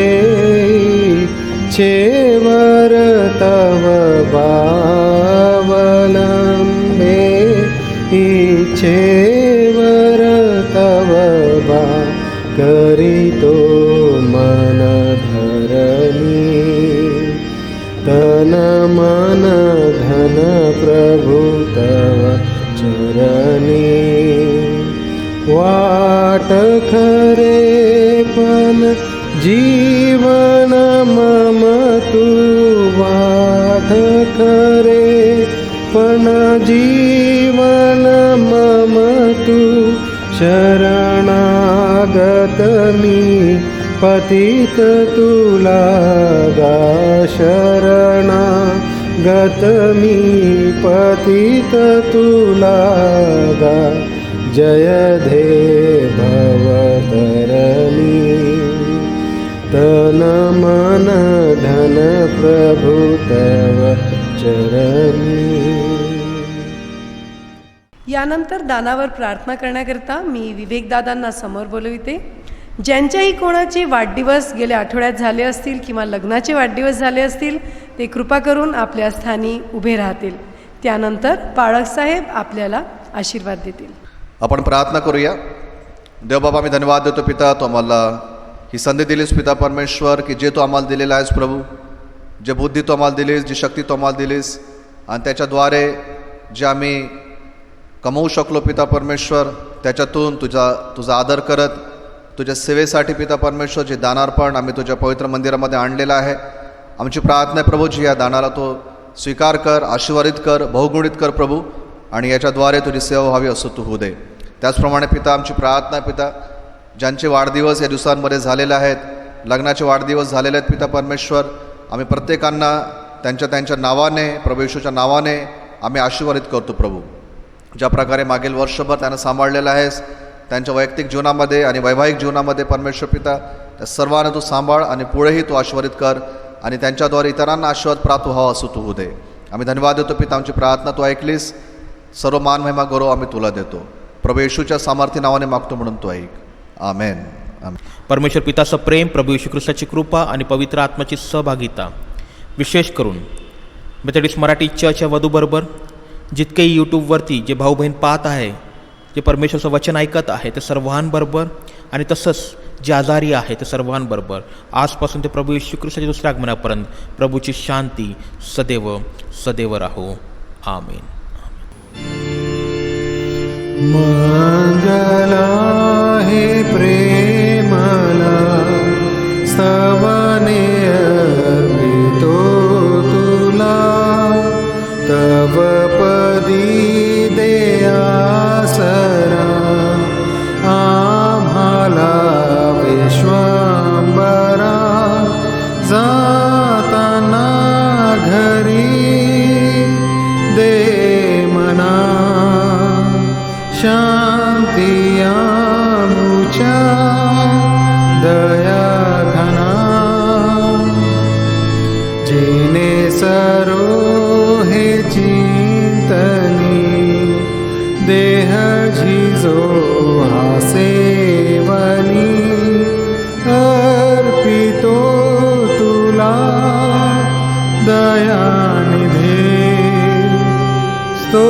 छेवर तव बावलंबे, इच्छेवर तव बा. करितो मन धरणी, तन मन धन प्रभु तव चरणी. वाट खरे पण जीवन मम तू, वाट खरे पण जीवन शरणागत मी पतित तुला गा शरणागत मी पतित तुला गा जय दे भवतरणी तन मन धन प्रभु तव चरणी. यानंतर दानावर प्रार्थना करण्याकरिता मी विवेकदादांना समोर बोलविते. ज्यांच्याही कोणाचे वाढदिवस गेल्या आठवड्यात झाले असतील किंवा लग्नाचे वाढदिवस झाले असतील ते कृपा करून आपल्या स्थानी उभे राहतील. त्यानंतर पाळकसाहेब आपल्याला आशीर्वाद देतील. आपण प्रार्थना करूया. देवबाबा आम्ही धन्यवाद देतो पिता, तू आम्हाला ही संधी दिलीस पिता परमेश्वर, की जे तू आम्हाला दिलेलं आहेस प्रभू, जे बुद्धी तू आम्हाला दिलीस, जी शक्ती तू आम्हाला दिलीस आणि त्याच्याद्वारे जे आम्ही कमवू शकलो पिता परमेश्वर, त्याच्यातून तुझा आदर करत तुझ्या सेवेसाठी पिता परमेश्वर जे दानार्पण आम्ही तुझ्या पवित्र मंदिरामध्ये आणलेलं आहे, आमची प्रार्थना आहे प्रभू, जी या दानाला तो स्वीकार कर, आशीर्वादित कर, बहुगुणित कर प्रभू, आणि याच्याद्वारे तुझी सेवा व्हावी असं तू होऊ दे. त्याचप्रमाणे पिता आमची प्रार्थना आहे पिता, ज्यांचे वाढदिवस या दिवसांमध्ये झालेले आहेत, लग्नाचे वाढदिवस झालेले आहेत पिता परमेश्वर, आम्ही प्रत्येकांना त्यांच्या नावाने, प्रभू येशूच्या नावाने आम्ही आशीर्वादित करतो प्रभू. ज्या प्रकारे मागील वर्षभर त्यांना सांभाळलेलं आहेस, त्यांच्या वैयक्तिक जीवनामध्ये आणि वैवाहिक जीवनामध्ये परमेश्वर पिता, त्या सर्वांना तू सांभाळ आणि पुढेही तू आशीर्वादित कर आणि त्यांच्याद्वारे इतरांना आशीर्वाद प्राप्त व्हावा असं तू होऊ दे. आम्ही धन्यवाद देतो पिता, आमची प्रार्थना तू ऐकलीस, सर्व मान महिमा गौरव आम्ही तुला देतो. प्रभू येशूच्या सामर्थ्य नावाने मागतो म्हणून तू ऐक. आमेन. आमेन. परमेश्वर पिताचं प्रेम, प्रभू येशू ख्रिस्ताची कृपा आणि पवित्र आत्म्याची सहभागिता, विशेष करून मेथडिस्ट मराठी चर्चच्या वधूबरोबर जितकेही यूट्यूबवरती जे भाऊ बहीण पाहत आहे, जे परमेश्वरचं वचन ऐकत आहे, ते सर्वांबरोबर आणि तसंच जे आजारी आहे ते सर्वांबरोबर आजपासून ते प्रभू येशू ख्रिस्ताच्या दुसऱ्या आगमनापर्यंत प्रभूची शांती सदैव सदैव राहो. आमेन. मंगला हे प्रेमला स्तवने अर्पितो तुला तव पदी देयासरा आम्हाला विश्वांबरा जाताना घरी दे मना शांती आमुच्या दया घना जिने सरो हे चिंतनी देह झिजो हासेवनी अर्पितो तुला दयानिधे स्तो